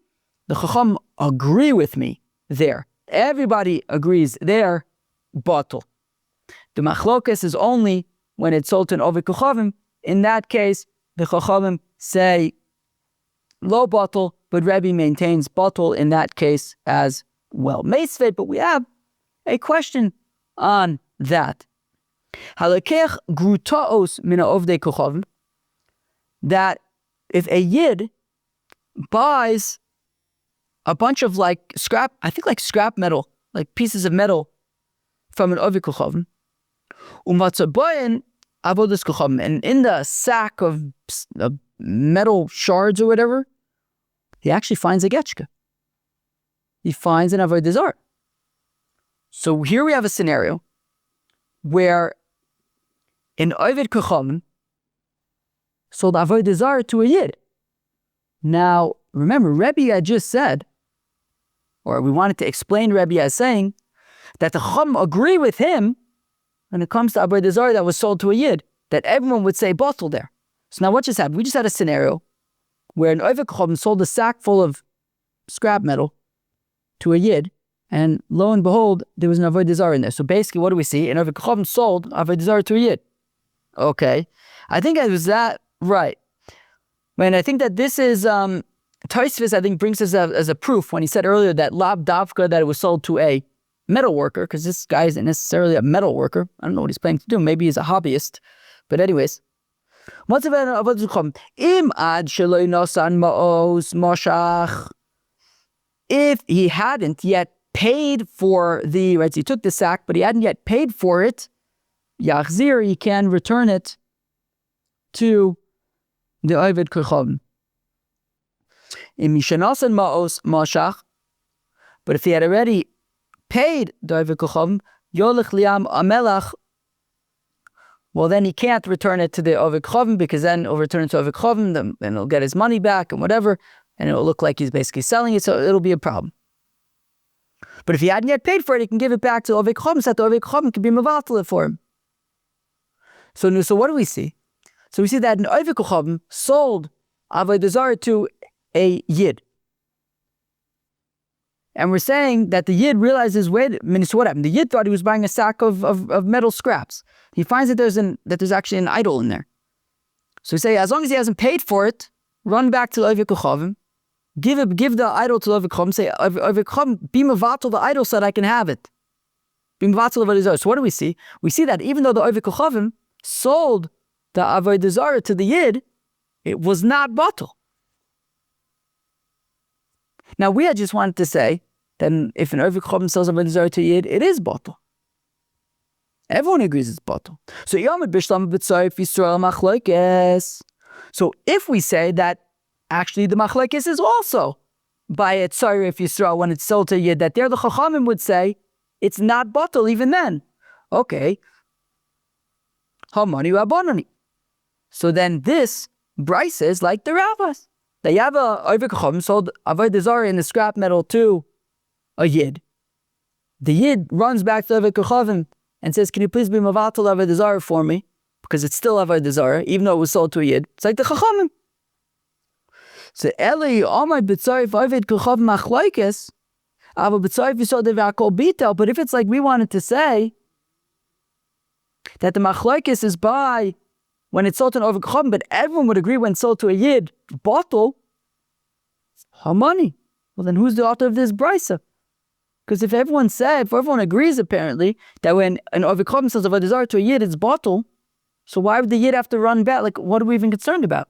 the Chacham agree with me there. Everybody agrees there, batul. The machlokes is only when it's sold to an Ovik Kochavim. In that case, the Chachamim say lo batul, but Rebbe maintains batul in that case as well. Meisved, but we have a question on that. Halakech grutaos mina ovdei kochavim, that if a yid buys a bunch of like scrap metal, like pieces of metal from an ovdei kochavim, umatzaboyin avodas kochavim, and in the sack of metal shards or whatever, he actually finds a getchka. He finds an Avodah Zarah. So here we have a scenario where an Ovid Kochavim sold Avodah Zarah to a Yid. Now, remember, Rebbe had just said, or we wanted to explain Rebbe as saying, that the Chacham agree with him when it comes to Avodah Zarah that was sold to a Yid, that everyone would say batul there. So now what just happened? We just had a scenario where an Ovid Kochavim sold a sack full of scrap metal to a Yid, and lo and behold, there was an Avodah Zarah in there. So basically, what do we see? An Ovid Kochavim sold Avodah Zarah to a Yid. Okay. I think it was that, right. And I think that this is, Tosfos, I think, brings us as a proof when he said earlier that lab davka, that it was sold to a metal worker, because this guy isn't necessarily a metal worker. I don't know what he's planning to do. Maybe he's a hobbyist. But anyways, what's about Avodah Zarah? Im ad sheloi nosan ma'os moshach. If he hadn't yet paid for the, right, so he took the sack, but he hadn't yet paid for it, yachzir, he can return it to the Ovid Kochavim. Im mishanasan ma'os moshach, but if he had already paid the Ovid Kochavim, yolech liam amelach, well, then he can't return it to the Ovid Kochavim, because then he'll return it to Ovid Kochavim, then he'll get his money back and whatever, and it'll look like he's basically selling it, so it'll be a problem. But if he hadn't yet paid for it, he can give it back to Ovid Kochavim, so that the Ovid Kochavim can be mevatel it for him. So what do we see? So we see that an Ovid Kochavim sold Avodah Zarah to a Yid. And we're saying that the Yid realizes, wait a minute, so what happened? The Yid thought he was buying a sack of metal scraps. He finds that there's actually an idol in there. So we say, as long as he hasn't paid for it, run back to Oved Kochavim, give the idol to Oved Kochavim, say, Oved Kochavim, be mevatel the idol so that I can have it. Be mevatel Avodah Zarah. So what do we see? We see that even though the Oved Kochavim sold the Avodah Zarah to the Yid, it was not batel. Now we had just wanted to say that if an Oved Kochavim sells Avodah Zarah to a Yid, it is batel. Everyone agrees it's batel. So Yomi b'shlam b'tzayif Yisrael machlokes. So if we say that actually the machlokes is also by a tzayif Yisrael when it's sold to a Yid, that there the Chachamim would say it's not batel even then. Okay. Hamani Rabbanani. So then this Bryce is like the rabbis. They have a Oved Kochavim sold Avodah Zarah in the scrap metal to a Yid. The Yid runs back to Oved Kochavim and says, can you please be mevatel Avodah Zarah for me? Because it's still Avodah Zarah, even though it was sold to a Yid. It's like the Chachamim. So Eli Amar b'tzarif Oved Kochavim machlokes, ava b'tzarif Yisod v'akol bitel. But if it's like we wanted to say, that the machlokes is by when it's sold to an Oved Kochavim, but everyone would agree when it's sold to a Yid, batel, Hamani. Well, then who's the author of this brisa? Because if everyone agrees apparently that when an Oved Kochavim sells Avodah Zarah to a Yid, it's batel, so why would the Yid have to run back? Like, what are we even concerned about?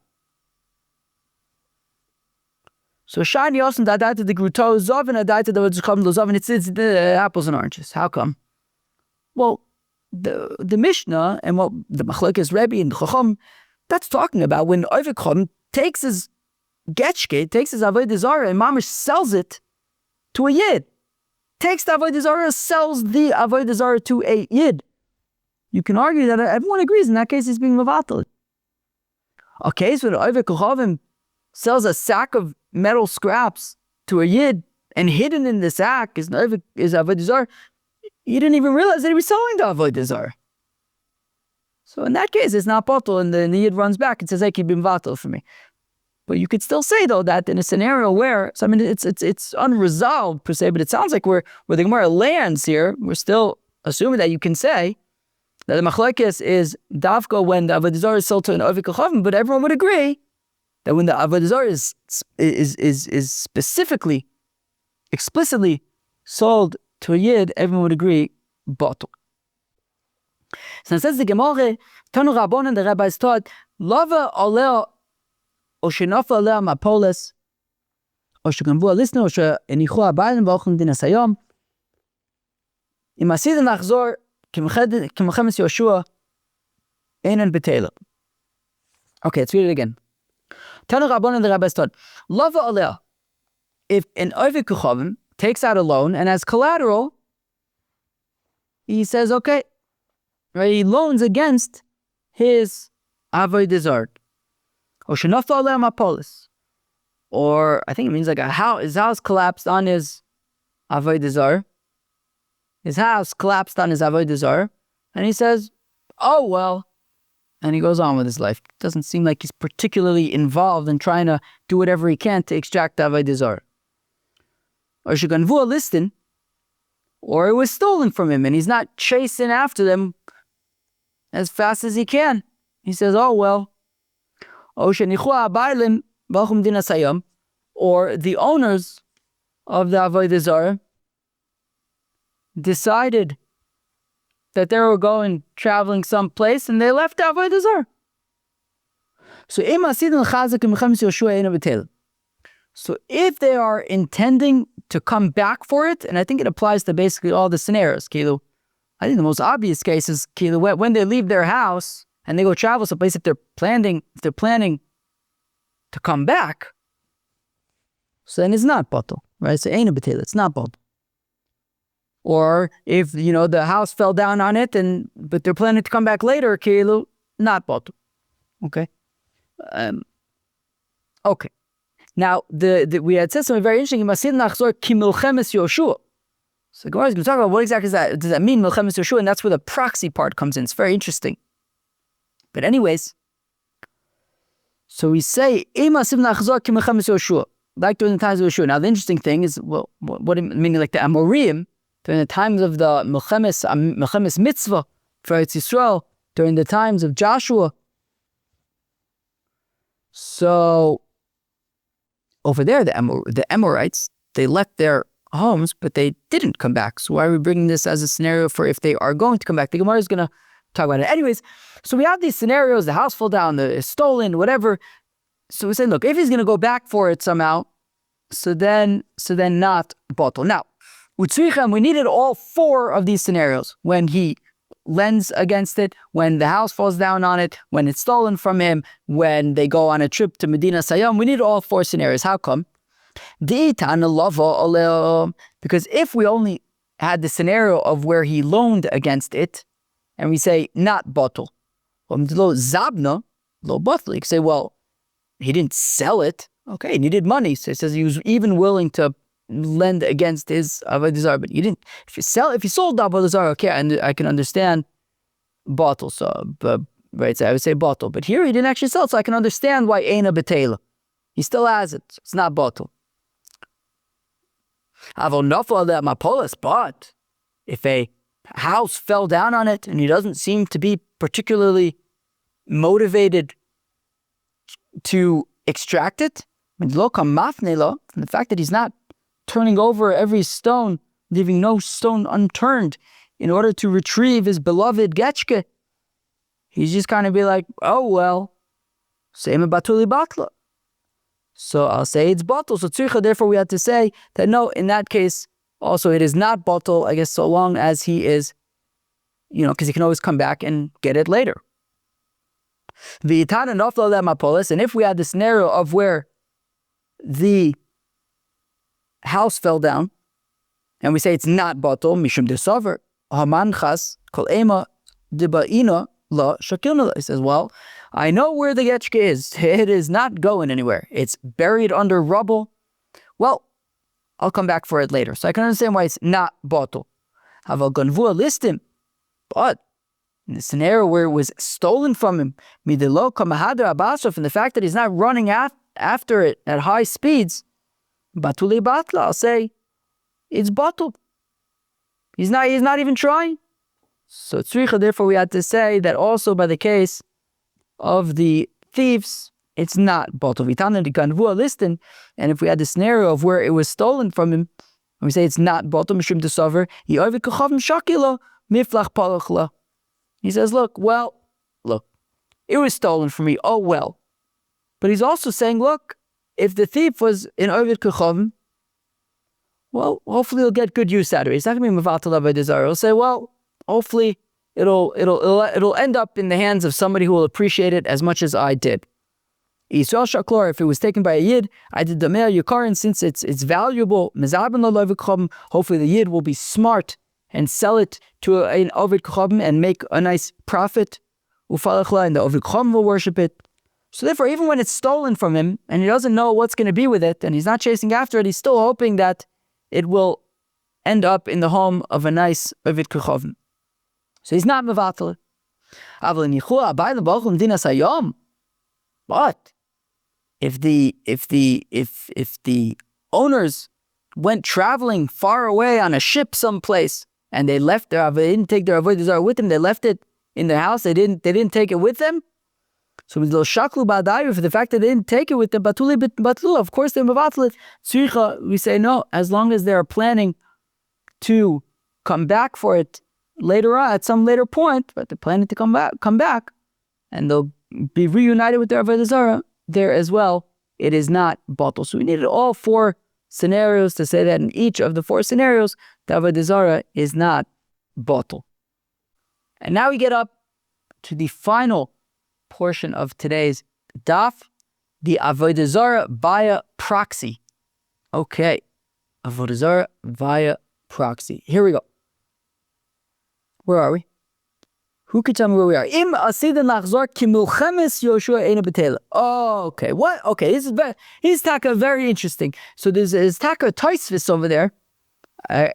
So Shani Yosim Dadaita the Gruto Zovin Adaita the Avodah Kochavim Lozovin. It's the apples and oranges. How come? Well, the Mishnah and what the Machlokes Rebbe and the Chacham, that's talking about when Oved Kochavim takes his getchke, takes his Avodah Zarah and Mamish sells it to a Yid. Takes the Avodah Zarah, sells the Avodah Zarah to a Yid. You can argue that everyone agrees in that case he's being mevatel. A case where the Oved Kochavim sells a sack of metal scraps to a Yid and hidden in the sack is Avodah Zarah. You didn't even realize that he was selling the Avodah Zarah. So in that case, it's not batel, and the Yid runs back and says, hey, keep him vatel for me. But you could still say, though, that in a scenario where, so I mean, it's unresolved per se, but it sounds like where the Gemara lands here, we're still assuming that you can say that the machlokes is davka when the Avodah Zarah is sold to an Oved Kochavim, but everyone would agree that when the Avodah Zarah is specifically, explicitly sold to a Yid, everyone would agree, batel. So it says the Gemara, Tanu Rabbanan, the rabbis taught, Lava aleh o shenafa aleh mapoles, o sheganvu alisna, o she'enichu habayim v'ochem din hasayom, im asid nachzor k'mechemes Yoshua einan betela. Okay, let's read it again. Tanu Rabbanan, the rabbis taught, Lava aleh, if an Oved Kochavim takes out a loan and as collateral, he says, okay, right, he loans against his Avodah Zarah. Or I think it means like his house collapsed on his Avodah Zarah. His house collapsed on his Avodah Zarah. And he says, oh, well. And he goes on with his life. It doesn't seem like he's particularly involved in trying to do whatever he can to extract the Avodah Zarah. Or sheganvu listin, or it was stolen from him and he's not chasing after them as fast as he can. He says, oh well. Or the owners of the Avodah Zarah decided that they were traveling someplace and they left the Avodah Zarah. So if they are intending to come back for it, and I think it applies to basically all the scenarios, I think the most obvious case is when they leave their house and they go travel someplace, if they're planning to come back, so then it's not batel, right? So ain't a batel, it's not batel. Or if the house fell down on it, but they're planning to come back later, not batel. Okay. Okay. Now, we had said something very interesting. So Gemara is going to talk about what exactly does that mean, Milchemes Yoshua, and that's where the proxy part comes in. It's very interesting. But anyways, so we say, like during the times of Yeshua. Now, the interesting thing is, well, what meaning like the Amorim, during the times of the Melchemes Mitzvah for Eretz Yisrael, during the times of Joshua. So, over there, the Amorites, they left their homes, but they didn't come back. So why are we bringing this as a scenario for if they are going to come back? The Gemara is going to talk about it. Anyways, so we have these scenarios, the house fell down, it's stolen, whatever. So we say, look, if he's going to go back for it somehow, so then not bottle. Now, we needed all 4 of these scenarios. When he lends against it, when the house falls down on it, when it's stolen from him, when they go on a trip to Medina Sayyam, we need all 4 scenarios. How come? Because if we only had the scenario of where he loaned against it, and we say not bottle, zabna, lo bottle, you can say, well, he didn't sell it. Okay, he needed money. So it says he was even willing to lend against his Avodah Zarah, but you didn't. If you sold the Avodah Zarah, okay, and I can understand bottle. So, right, so I would say bottle. But here he didn't actually sell it, so I can understand why Eina Betela. He still has it. So it's not bottle. But if a house fell down on it and he doesn't seem to be particularly motivated to extract it, from the fact that he's not turning over every stone, leaving no stone unturned in order to retrieve his beloved Getchke, he's just kind of be like, oh well, same batuli batla. So I'll say it's bottle. So tzricha, therefore we have to say that no, in that case, also it is not bottle, I guess, so long as he is, because he can always come back and get it later. And if we had the scenario of where the house fell down, and we say it's not bottle, mishum desaver, hamanchas kol ema debaina la shakilna. He says, well, I know where the getchke is. It is not going anywhere. It's buried under rubble. Well, I'll come back for it later. So I can understand why it's not bottle. Haval ganvua listim, but in the scenario where it was stolen from him, midelo kamahadra abasov, and the fact that he's not running after it at high speeds, batuli batla, I'll say it's bottle. He's not even trying. So tzricha, therefore we had to say that also by the case of the thieves, it's not bottle. Vitana di ganvua listin, and if we had the scenario of where it was stolen from him, and we say it's not bottle, mishum desaver, yovi kochavim shakilo miflach palachla. He says, look, it was stolen from me. Oh, well. But he's also saying, look, if the thief was in Ovid Kochavim, well, hopefully he'll get good use out of it. He's not going to be Mevatel Avodah Zarah. He'll say, well, hopefully it'll end up in the hands of somebody who will appreciate it as much as I did. Yisrael Shaklor, if it was taken by a Yid, I did the Meir Yukarin, since it's valuable, hopefully the Yid will be smart and sell it to an Ovid Kochavim and make a nice profit. Ufalachla, and the Ovid Kochavim will worship it. So therefore, even when it's stolen from him and he doesn't know what's going to be with it and he's not chasing after it, he's still hoping that it will end up in the home of a nice Ovid Kochavim. So he's not mevatel. But if the owners went traveling far away on a ship someplace, and they didn't take their Avodah Zarah with them, they left it in their house, they didn't take it with them. So with shaklu ba'adayu, for the fact that they didn't take it with them, batulu, of course they're mevatel. Tzricha, we say no, as long as they're planning to come back for it later on, at some later point, but they're planning to come back, and they'll be reunited with their Avodah Zarah there as well, it is not bottle. So we needed all 4 scenarios to say that in each of the 4 scenarios, the Avodah Zarah is not bottle. And now we get up to the final portion of today's daf, the Avodah Zarah via proxy. Okay, Avodah Zarah via proxy. Here we go. Where are we? Who could tell me where we are? Im asidan lachzor ki milchemes Yoshua eina betela. Oh, okay. What? Okay, he's taka very interesting. So there's taka Tosfos over there. I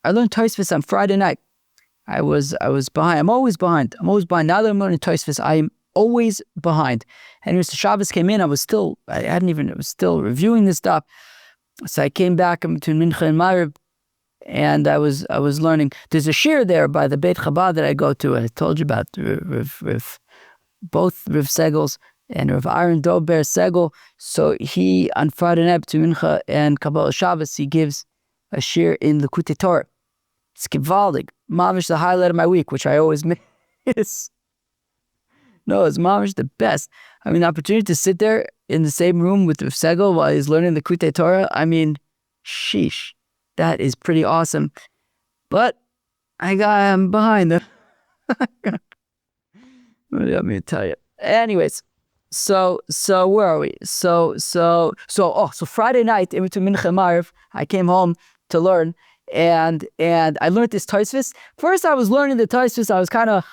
learned Tosfos on Friday night. I was behind. I'm always behind. Now that I'm learning Tosfos, I'm always behind. And as the Shabbos came in, I was still reviewing this stuff. So I came back between Mincha and Ma'ariv, and I was learning. There's a shir there by the Beit Chabad that I go to. I told you about both Rav Segel's and Rav Aaron Dober Segel. So he, on Friday night between Mincha and Kabbalah Shabbos, he gives a shir in Likutei Torah. It's gewaldig. Mamish, the highlight of my week, which I always miss. No, it's mamish the best. I mean, the opportunity to sit there in the same room with Rav Segel while he's learning the Likutei Torah, I mean, sheesh, that is pretty awesome. But I'm behind them. Let me tell you. Anyways, so where are we? So Friday night, in between Mincha and Ma'ariv, I came home to learn, and I learned this Tosfos. First, I was learning the Tosfos. I was kind of,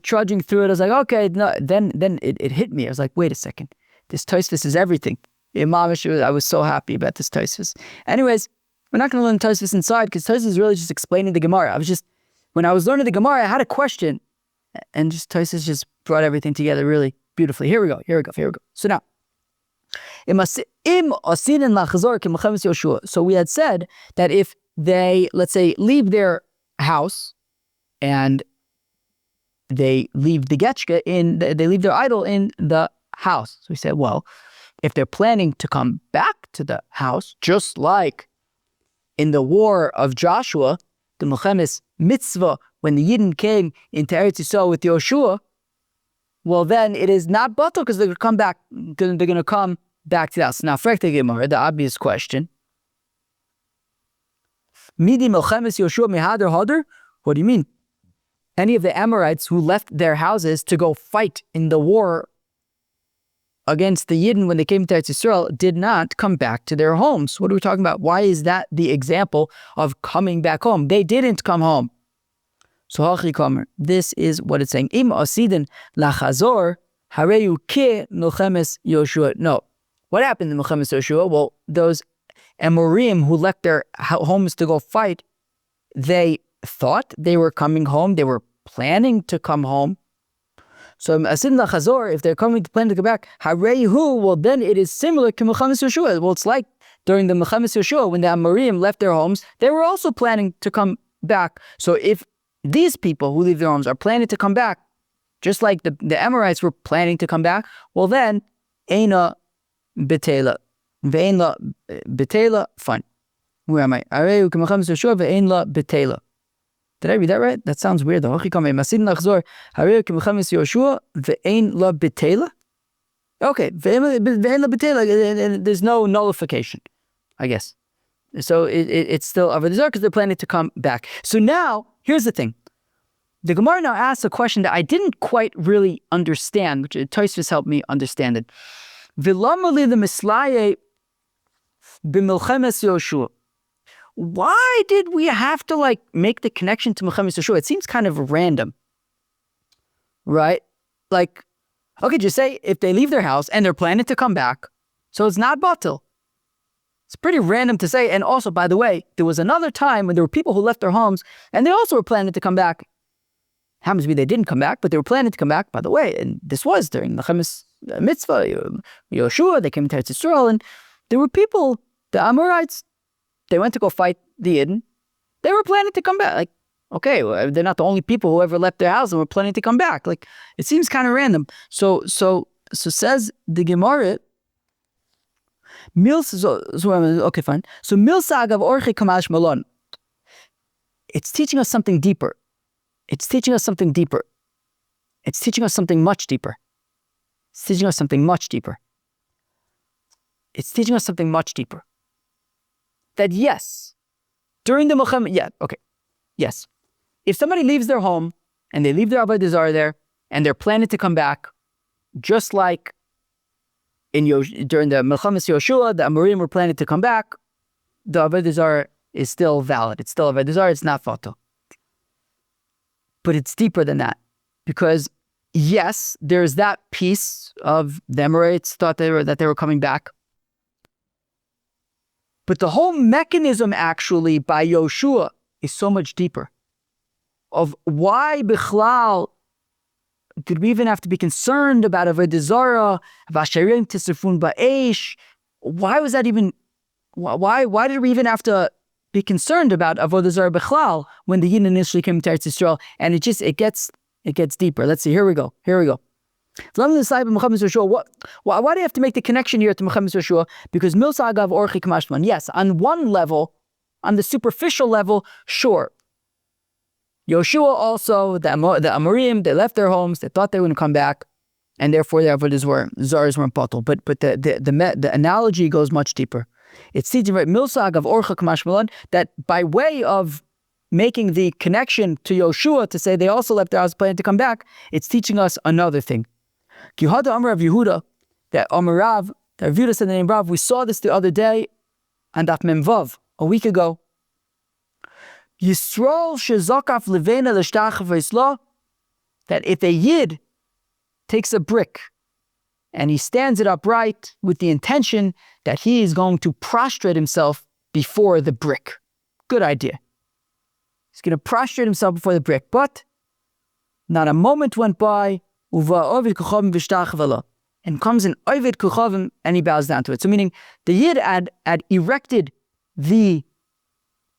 trudging through it. I was like, okay, no. Then it hit me. I was like, wait a second, this Tosfos is everything. I was so happy about this Tosfos. Anyways, we're not going to learn Tosfos inside, because Tosfos is really just explaining the Gemara. When I was learning the Gemara, I had a question, and just Tosfos just brought everything together really beautifully. Here we go. So now, so we had said that if they, let's say, leave their house and they leave the getchka they leave their idol in the house. So we said, well, if they're planning to come back to the house, just like in the war of Joshua, the Milchemes mitzvah, when the Yidden came into Eretz Yisrael with Yoshua, well, then it is not batal, because they're going to come back. They're going to come back to the house. Now, Frek Gemara, the obvious question: Midi Milchemes Yoshua Mehadar Hadar? What do you mean? Any of the Amorites who left their houses to go fight in the war against the Yidden when they came to Eretz Yisrael did not come back to their homes. What are we talking about? Why is that the example of coming back home? They didn't come home. So this is what it's saying. Im asidin lachazor hareyu ke milchemes Yoshua. No. What happened in milchemes Yoshua? Well, those Amorim who left their homes to go fight, they thought they were coming home. They were planning to come home. So asidin lachazor, if they're planning to go back, hareyu, well, then it is similar to milchemes Yoshua. Well, it's like during the milchemes Yoshua, when the Amorim left their homes, they were also planning to come back. So if these people who leave their homes are planning to come back, just like the Amorites were planning to come back, well then, Eina Betela. Ve'ein Betela, fine. Where am I? Areu k'machem Yoshua ve'ein la Betela. Did I read that right? That sounds weird though. Masidin lachzor, Areu k'machem Yoshua ve'ein la Betela. Okay, ve'ein la Betela, there's no nullification, I guess. So it's still Avodah Zarah because they're planning to come back. So now, here's the thing. The Gemara now asks a question that I didn't quite really understand, which Tosfos helped me understand it. V'lamali the mislaye b'milchemes Yoshua. Why did we have to make the connection to Milchemes Yoshua? It seems kind of random, right? Okay, just say if they leave their house and they're planning to come back, so it's not batil. It's pretty random to say. And also, by the way, there was another time when there were people who left their homes and they also were planning to come back. Happens to be they didn't come back, but they were planning to come back, by the way. And this was during the Chemes mitzvah, Yoshua, they came to Eretz Yisrael, and there were people, the Amorites, they went to go fight the Yidden. They were planning to come back. Okay, well, they're not the only people who ever left their house and were planning to come back. It seems kind of random. So says the Gemara, okay, fine. So milsag of orche kamash malon. It's teaching us something deeper. It's teaching us something deeper. It's teaching us something much deeper. It's teaching us something much deeper. It's teaching us something much deeper. That yes, during the Milchem, yes. If somebody leaves their home and they leave their Avodah Zarah there and they're planning to come back, just like during the Milchemes Yoshua, the Amorim were planning to come back, the Avodah Zarah is still valid. It's still Avodah Zarah, it's not fatal. But it's deeper than that. Because yes, there's that piece of the Amorites thought that they were coming back. But the whole mechanism actually by Yoshua is so much deeper. Of why Bichlal did we even have to be concerned about Avodah Zarah, Vasherim Tisrafun Ba'esh? Why was that even? Why did we even have to be concerned about Avodah Zarah Bechlal when the Yidden initially came to Eretz Yisrael? And it gets deeper. Let's see. Here we go. Why do you have to make the connection here to Mechamis Yeshua? Because Milsa Agav Orchi Kamashman. Yes, on one level, on the superficial level, sure. Yoshua also, the Amorim, they left their homes, they thought they wouldn't come back, and therefore the Avodah Zarahs weren't bottled. But the analogy goes much deeper. It's teaching right Milsag of Orcha Kamashmalan that by way of making the connection to Yoshua to say they also left their house planning to come back, it's teaching us another thing. Kihada Amar of Yehuda, that Amar Rav, that Yehuda said the name Rav, we saw this the other day on Daf Mem Vav, a week ago. Yisrael shezakaf levena l'shtach v'isla, that if a Yid takes a brick and he stands it upright with the intention that he is going to prostrate himself before the brick. Good idea. He's going to prostrate himself before the brick, but not a moment went by, and comes an Ovid Kuchavim and he bows down to it. So meaning the Yid had erected the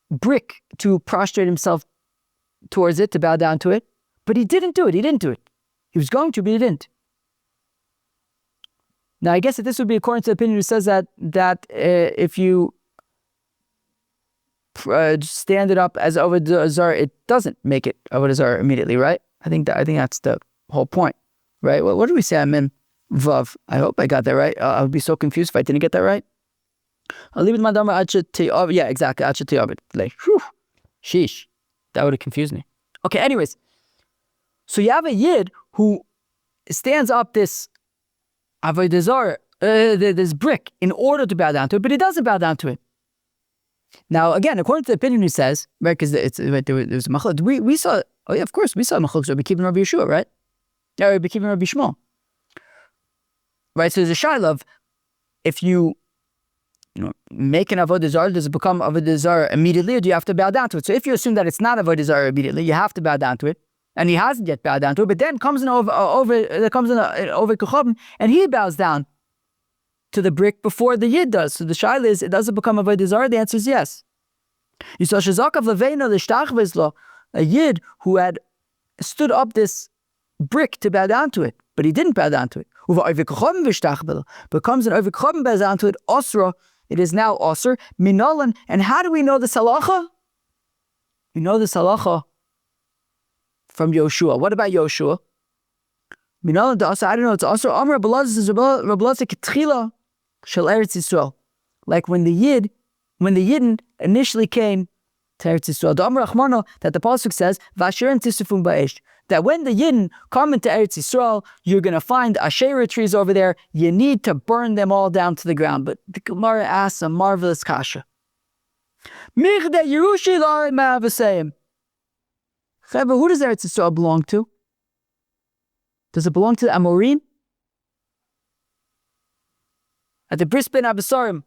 brick to prostrate himself towards it, to bow down to it, but he didn't do it. He was going to, but he didn't. Now, I guess that this would be according to the opinion who says that if you stand it up as Avodah Zarah, it doesn't make it Avodah Zarah immediately, right? I think that's the whole point, right? Well, what did we say? I'm in Vav. I hope I got that right. I would be so confused if I didn't get that right. I'll leave it my dama. Yeah, exactly. Like, sheesh, that would have confused me. Okay, anyways, so you have a Yid who stands up this Avodah Zarah, this brick, in order to bow down to it, but he doesn't bow down to it. Now, again, according to the opinion he says, right, because there was a machlok. We saw, oh yeah, of course, we saw machlok. Rabbi Kiva and Rabbi Yeshua, right? Yeah, Rabbi Kiva and Rabbi Shmuel. Right, so there's a shaila of, if you make an Avodah Zarah, does it become Avodah Zarah immediately, or do you have to bow down to it? So if you assume that it's not Avodah Zarah immediately, you have to bow down to it, and he hasn't yet bowed down to it, but then comes an over Kuchabim, and he bows down to the brick before the Yid does. So the shaila is, it doesn't become Avodah Zarah? The answer is yes. You saw Shazakav Levena L'Shtach V'Zlo, a Yid who had stood up this brick to bow down to it, but he didn't bow down to it. But comes an Ovid Kuchabim, bows down to it, Osra, it is now Osir, Minolan. And how do we know the halacha? We know the halacha from Yoshua. What about Yoshua? Minolan to Osir, I don't know, it's Osir. Amr Rabbalazah Ketchila Shel Eretz Yisrael. Like when the Yidden initially came to Eretz Yisrael. The Amr Rachmano, that the Pasuk says, Vasherim Tisrafun Ba'esh, that when the Yidden come into Eretz Yisrael, you're going to find Asherah trees over there. You need to burn them all down to the ground. But the Gemara asks a marvelous kasha. Who does Eretz Yisrael belong to? Does it belong to the Amorim? At the Bris Ben Abasarim,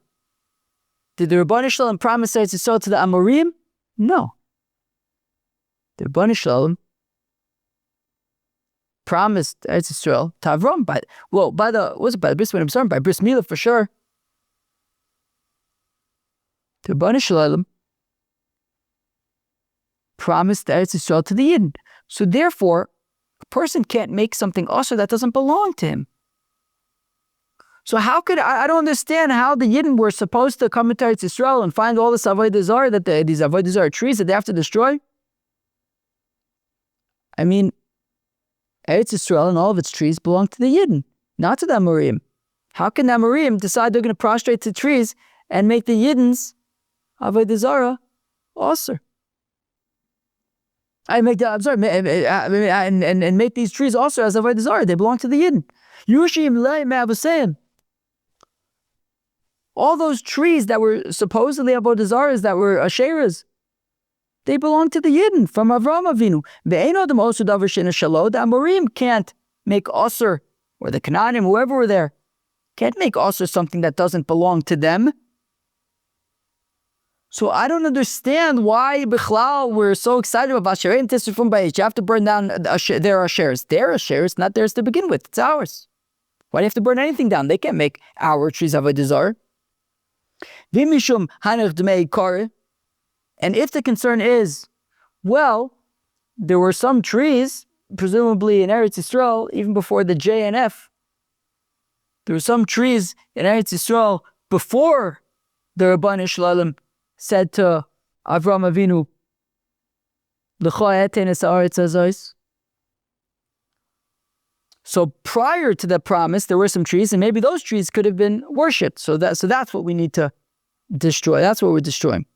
did the Rebbeinu Shalom promise Eretz Yisrael to the Amorim? No. The Rebbeinu Shalom promised Eretz Yisrael to Avram by the Bris Ben Abasarim, by Bris Milah for sure. The Rebbeinu Shalom promised Eretz Yisrael to the Yidden. So therefore, a person can't make something also that doesn't belong to him. So how could, I don't understand how the Yidden were supposed to come into Eretz Yisrael and find all this Avodah Zarah, these Avodah Zarah trees that they have to destroy? I mean, Eretz Yisrael and all of its trees belong to the Yidden, not to the Amorim. How can the Amorim decide they're going to prostrate to trees and make the Yiddens Avodah Zarah also? And make these trees also as Avodah Zarah. They belong to the Yidden. Yushim Lei Me'avosayim. All those trees that were supposedly Avodah Zarahs, that were Asherahs, they belong to the Yidden from Avram Avinu. The Amorim can't make Osir, or the Canaanim, whoever were there, can't make Osir something that doesn't belong to them. So I don't understand why Bichlal we're so excited about Asherim Tisrifum Ba'esh. You have to burn down their Asheris. Their Asheris, not theirs to begin with. It's ours. Why do you have to burn anything down? They can't make our trees Avodah Zarah. V'mishum hanach dmei kare. And if the concern is, well, there were some trees, presumably in Eretz Yisrael, even before the JNF, there were some trees in Eretz Yisrael before the Rabban Shalom said to Avram Avinu, L'cha etein es haaretz hazos. So prior to the promise, there were some trees, and maybe those trees could have been worshipped. So that's what we need to destroy. That's what we're destroying.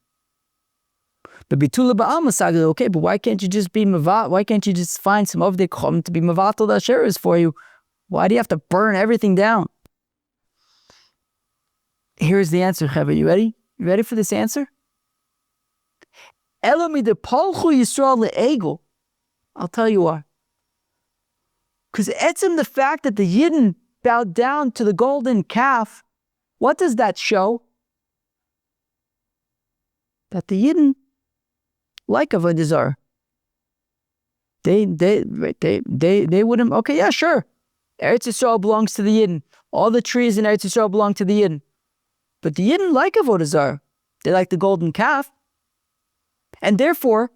But bitula ba'al masagel, okay, but why can't you just be mavat? Why can't you just find some of the chum to be mavatal the asheris for you? Why do you have to burn everything down? Here's the answer, Chava. You ready? You ready for this answer? Elomi de palchu Yisrael le'egel. I'll tell you why. Because etzem the fact that the Yidden bowed down to the golden calf, what does that show? That the Yidden like Avodah Zarah. They wouldn't, okay, yeah, sure. Eretz Yisrael belongs to the Yidden. All the trees in Eretz Yisrael belong to the Yidden. But the Yidden like Avodah Zarah. They like the golden calf. And therefore,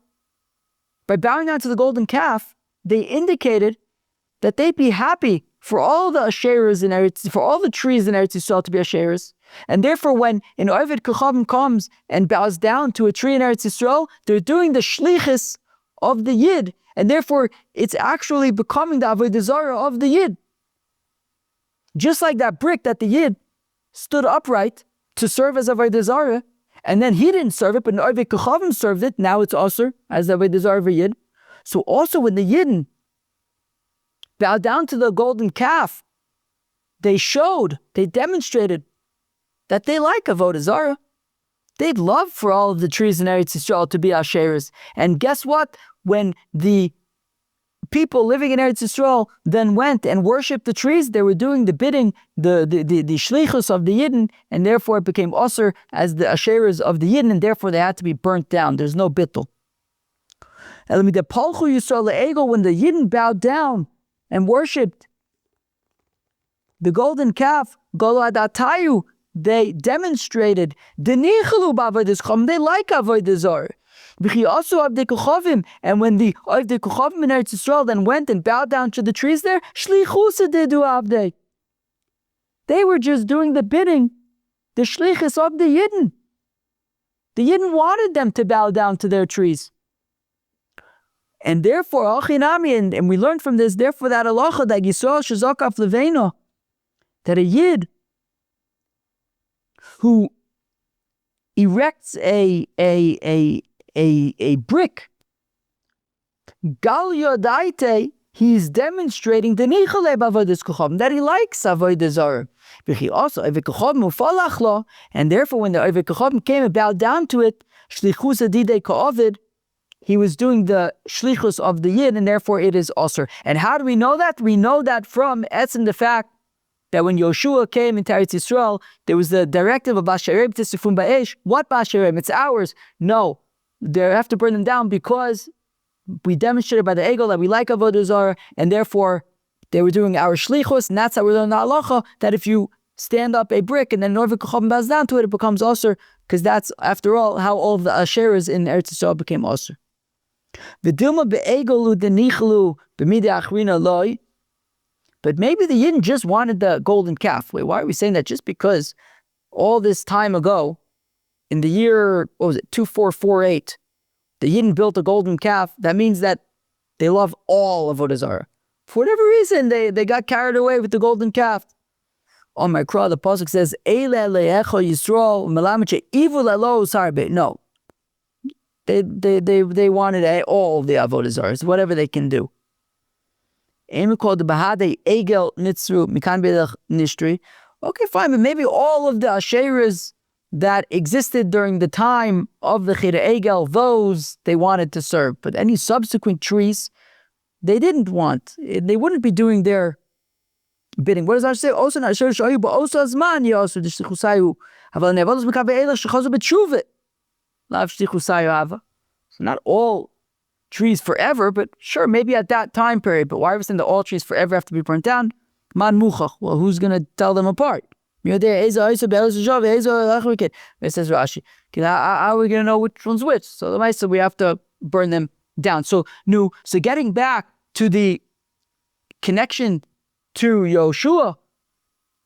by bowing down to the golden calf, they indicated that they'd be happy for all the Asheras in Eretz, for all the trees in Eretz Yisrael to be Asheras. And therefore, when an Ovid Kochavim comes and bows down to a tree in Eretz Yisrael, they're doing the shlichus of the Yid. And therefore, it's actually becoming the Avodah Zarah of the Yid. Just like that brick that the Yid stood upright to serve as Avodah Zarah, and then he didn't serve it, but an Ovid Kochavim served it, now it's Asur as the Avodah Zarah of a Yid. So also when the Yidden bowed down to the golden calf, they demonstrated that they like Avodah Zarah. They'd love for all of the trees in Eretz Yisrael to be Asheras. And guess what? When the people living in Eretz Yisrael then went and worshipped the trees, they were doing the bidding, the shlichus of the Yidden, and therefore it became Asur as the Asheras of the Yidden, and therefore they had to be burnt down. There's no bittul. When the Yidden bowed down and worshipped the golden calf, Golad they demonstrated they like Avodah Zarah. And when the Avdei Kochavim in Eretz Yisrael then went and bowed down to the trees there, they were just doing the bidding, the shlichus of the Yidden. The Yidden wanted them to bow down to their trees. And therefore, and we learned from this, therefore that halacha that Yisrael shezakaf leveino, that a Yid who erects a brick, gal yodaite, he's demonstrating the nichale b'avodas kochavim, that he likes Avodah Zarah. Also, Ovid Kochavim ufalach lo, and therefore when the Ovid Kochavim came and bowed down to it, shlichus adidei ka'ovid, he was doing the shlichus of the Yid, and therefore it is Asur. And how do we know that? We know that from etzem the fact that when Yoshua came into Eretz Yisrael, there was the directive of Asherim Tisrifum Ba'esh. What Asherim? It's ours. No, they have to burn them down because we demonstrated by the Egel that we like Avodah Zarah, and therefore they were doing our shlichus, and that's how we learn the halacha, that if you stand up a brick and then Ovid Kochavim bows down to it, it becomes Asur, because that's, after all, how all of the Asheras in Eretz Yisrael became Asur. V'dilma be'egelu denichlu b'midei achrina loy. But maybe the Yidden just wanted the golden calf. Wait, why are we saying that? Just because all this time ago, in the year, 2448, the Yidden built a golden calf. That means that they love all of Avodah Zarah. For whatever reason, they got carried away with the golden calf. On my Qur'an, the pasuk says, "Eile le'echo Yisrael melamache ivu lelo sarbe." No, they wanted all the Avodah Zarahs, whatever they can do. Okay, fine, but maybe all of the Asheras that existed during the time of the Chira Egel, those they wanted to serve. But any subsequent trees, they didn't want. They wouldn't be doing their bidding. What does Rashi say? So not all trees forever, but sure, maybe at that time period. But why are we saying that all trees forever have to be burnt down? Man muchach. Well, who's going to tell them apart? It says Rashi. How are we going to know which one's which? So the Maisa, we have to burn them down. So getting back to the connection to Yoshua,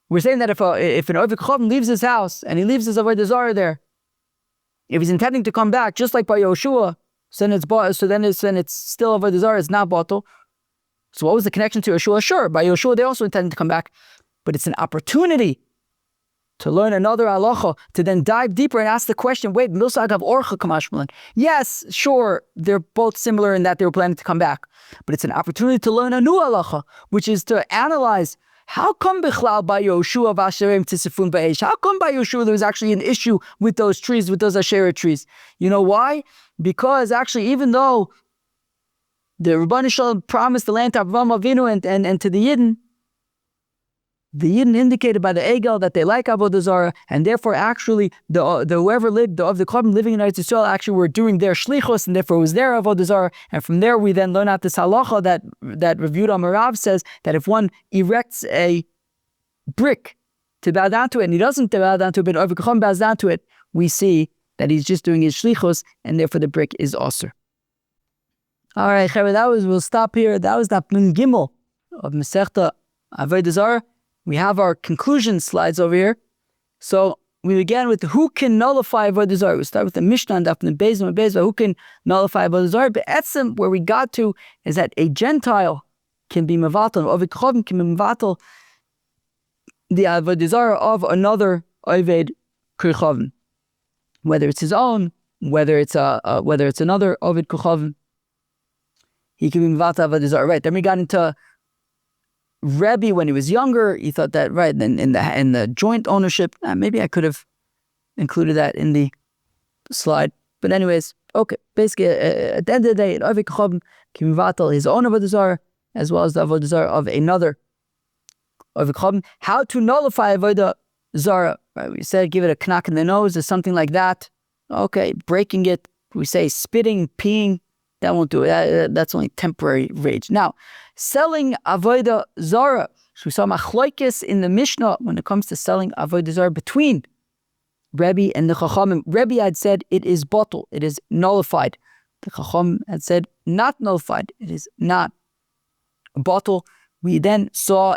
we're saying that if an Oved Chacham leaves his house and he leaves his Avodah Zarah there, if he's intending to come back, just like by Yoshua, then it's still Avodah Zarah, it's not bottle. So what was the connection to Yoshua? Sure, by Yoshua they also intended to come back, but it's an opportunity to learn another halacha, to then dive deeper and ask the question, wait, Milsa Agav Orcha Kamashmalan. Yes, sure, they're both similar in that they were planning to come back, but it's an opportunity to learn a new halacha, which is to analyze, how come Bichlal by Yoshua v'Asherim tisifun ba'esh? How come by Yoshua there was actually an issue with those trees, with those Asherah trees? You know why? Because actually, even though the Rabbanu Shalom promised the land to Avraham Avinu and to the Yidden indicated by the Egel that they like Avodah Zarah, and therefore actually the whoever lived of the Chacham living in Eretz Yisrael actually were doing their shlichus, and therefore it was their Avodah Zarah. And from there we then learn out this halacha that Rav Yehuda Amarav says that if one erects a brick to bow down to it, and he doesn't bow down to it, but Oved Chacham bows down to it, we see that he's just doing his shlichus, and therefore the brick is osur. All right, we'll stop here. That was the Nun Gimel of Masechta Avodah Zarah. We have our conclusion slides over here. So we begin with who can nullify Avodah Zarah. We start with the Mishnah and Daf Beis, who can nullify Avodah Zarah. But etzem, where we got to is that a Gentile can be mevatel, Oved Chacham can be mevatel the Avodah Zarah of another Oved Chacham, whether it's his own, whether it's another Oved Chacham. He can be mevatel Avodah Zarah. Right. Then we got into Rebbe when he was younger. He thought that right in the joint ownership. Maybe I could have included that in the slide. But anyways, okay. Basically, at the end of the day, an Oved Chacham can mevatel his own Avodah Zarah as well as the Avodah Zarah of another Oved Chacham. How to nullify Avodah Zarah? Right, we said give it a knock in the nose or something like that. Okay, breaking it. We say spitting, peeing. That won't do it. That's only temporary rage. Now, selling Avodah Zarah. So we saw machlokes in the Mishnah when it comes to selling Avodah Zarah between Rebbe and the Chachamim. Rebbe had said it is bottle, it is nullified. The Chacham had said not nullified, it is not bottle. We then saw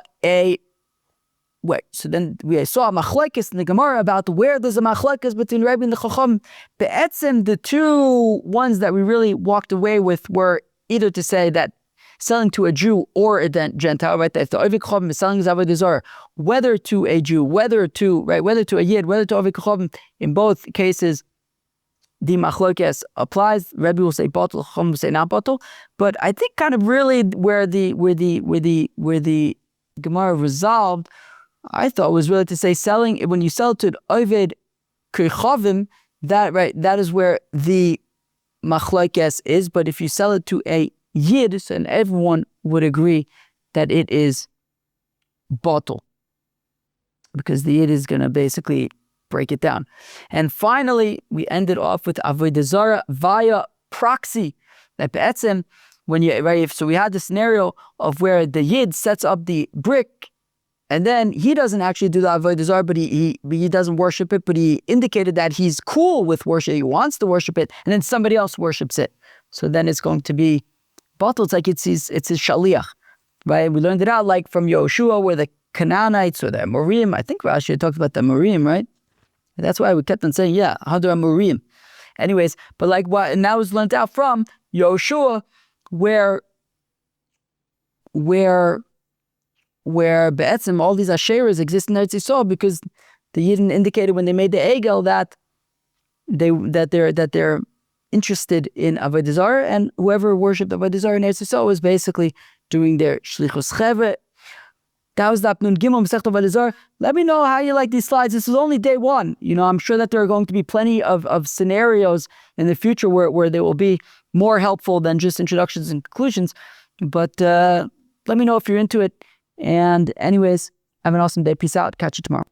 so then we saw a machlokes in the Gemara about where there's a machlokes between Rebbe and the Chacham. Be'etzem, the two ones that we really walked away with were either to say that selling to a Jew or a Gentile, right? That if the Oved Chacham is selling his Avodah Zarah, whether to a Jew, whether to a Yid, whether to Oved Chacham, in both cases, the machlokes applies. Rebbe will say bottle, Chacham will say not bottle. But I think kind of really where the Gemara resolved, I thought was really to say selling, when you sell to an Oved Chachamim, that is where the machlokes is. But if you sell it to a Yid, then everyone would agree that it is bottle, because the Yid is going to basically break it down. And finally, we ended off with Avodah Zarah via proxy. That be'etzem, so we had the scenario of where the Yid sets up the brick, and then he doesn't actually do the Avodah Zarah, but he doesn't worship it, but he indicated that he's cool with worship, he wants to worship it, and then somebody else worships it. So then it's going to be bottle. It's like it's his shaliach, right? We learned it out like from Yoshua, where the Canaanites or the Amorim, I think Rashi talked about the Amorim, right? That's why we kept on saying, yeah, how do Amorim? Anyways, but like what, and that was learned out from Yoshua, where be'etzem all these asheras exist in Eretz Yisrael because the Yidden indicated when they made the egel that they're interested in Avodah Zarah, and whoever worshipped Avodah Zarah in Eretz Yisrael was basically doing their shlichus cheve. That was the Nun Gimel Masechta Avodah Zarah. Let me know how you like these slides. This is only day one. I'm sure that there are going to be plenty of scenarios in the future where they will be more helpful than just introductions and conclusions. But let me know if you're into it. And anyways, have an awesome day. Peace out. Catch you tomorrow.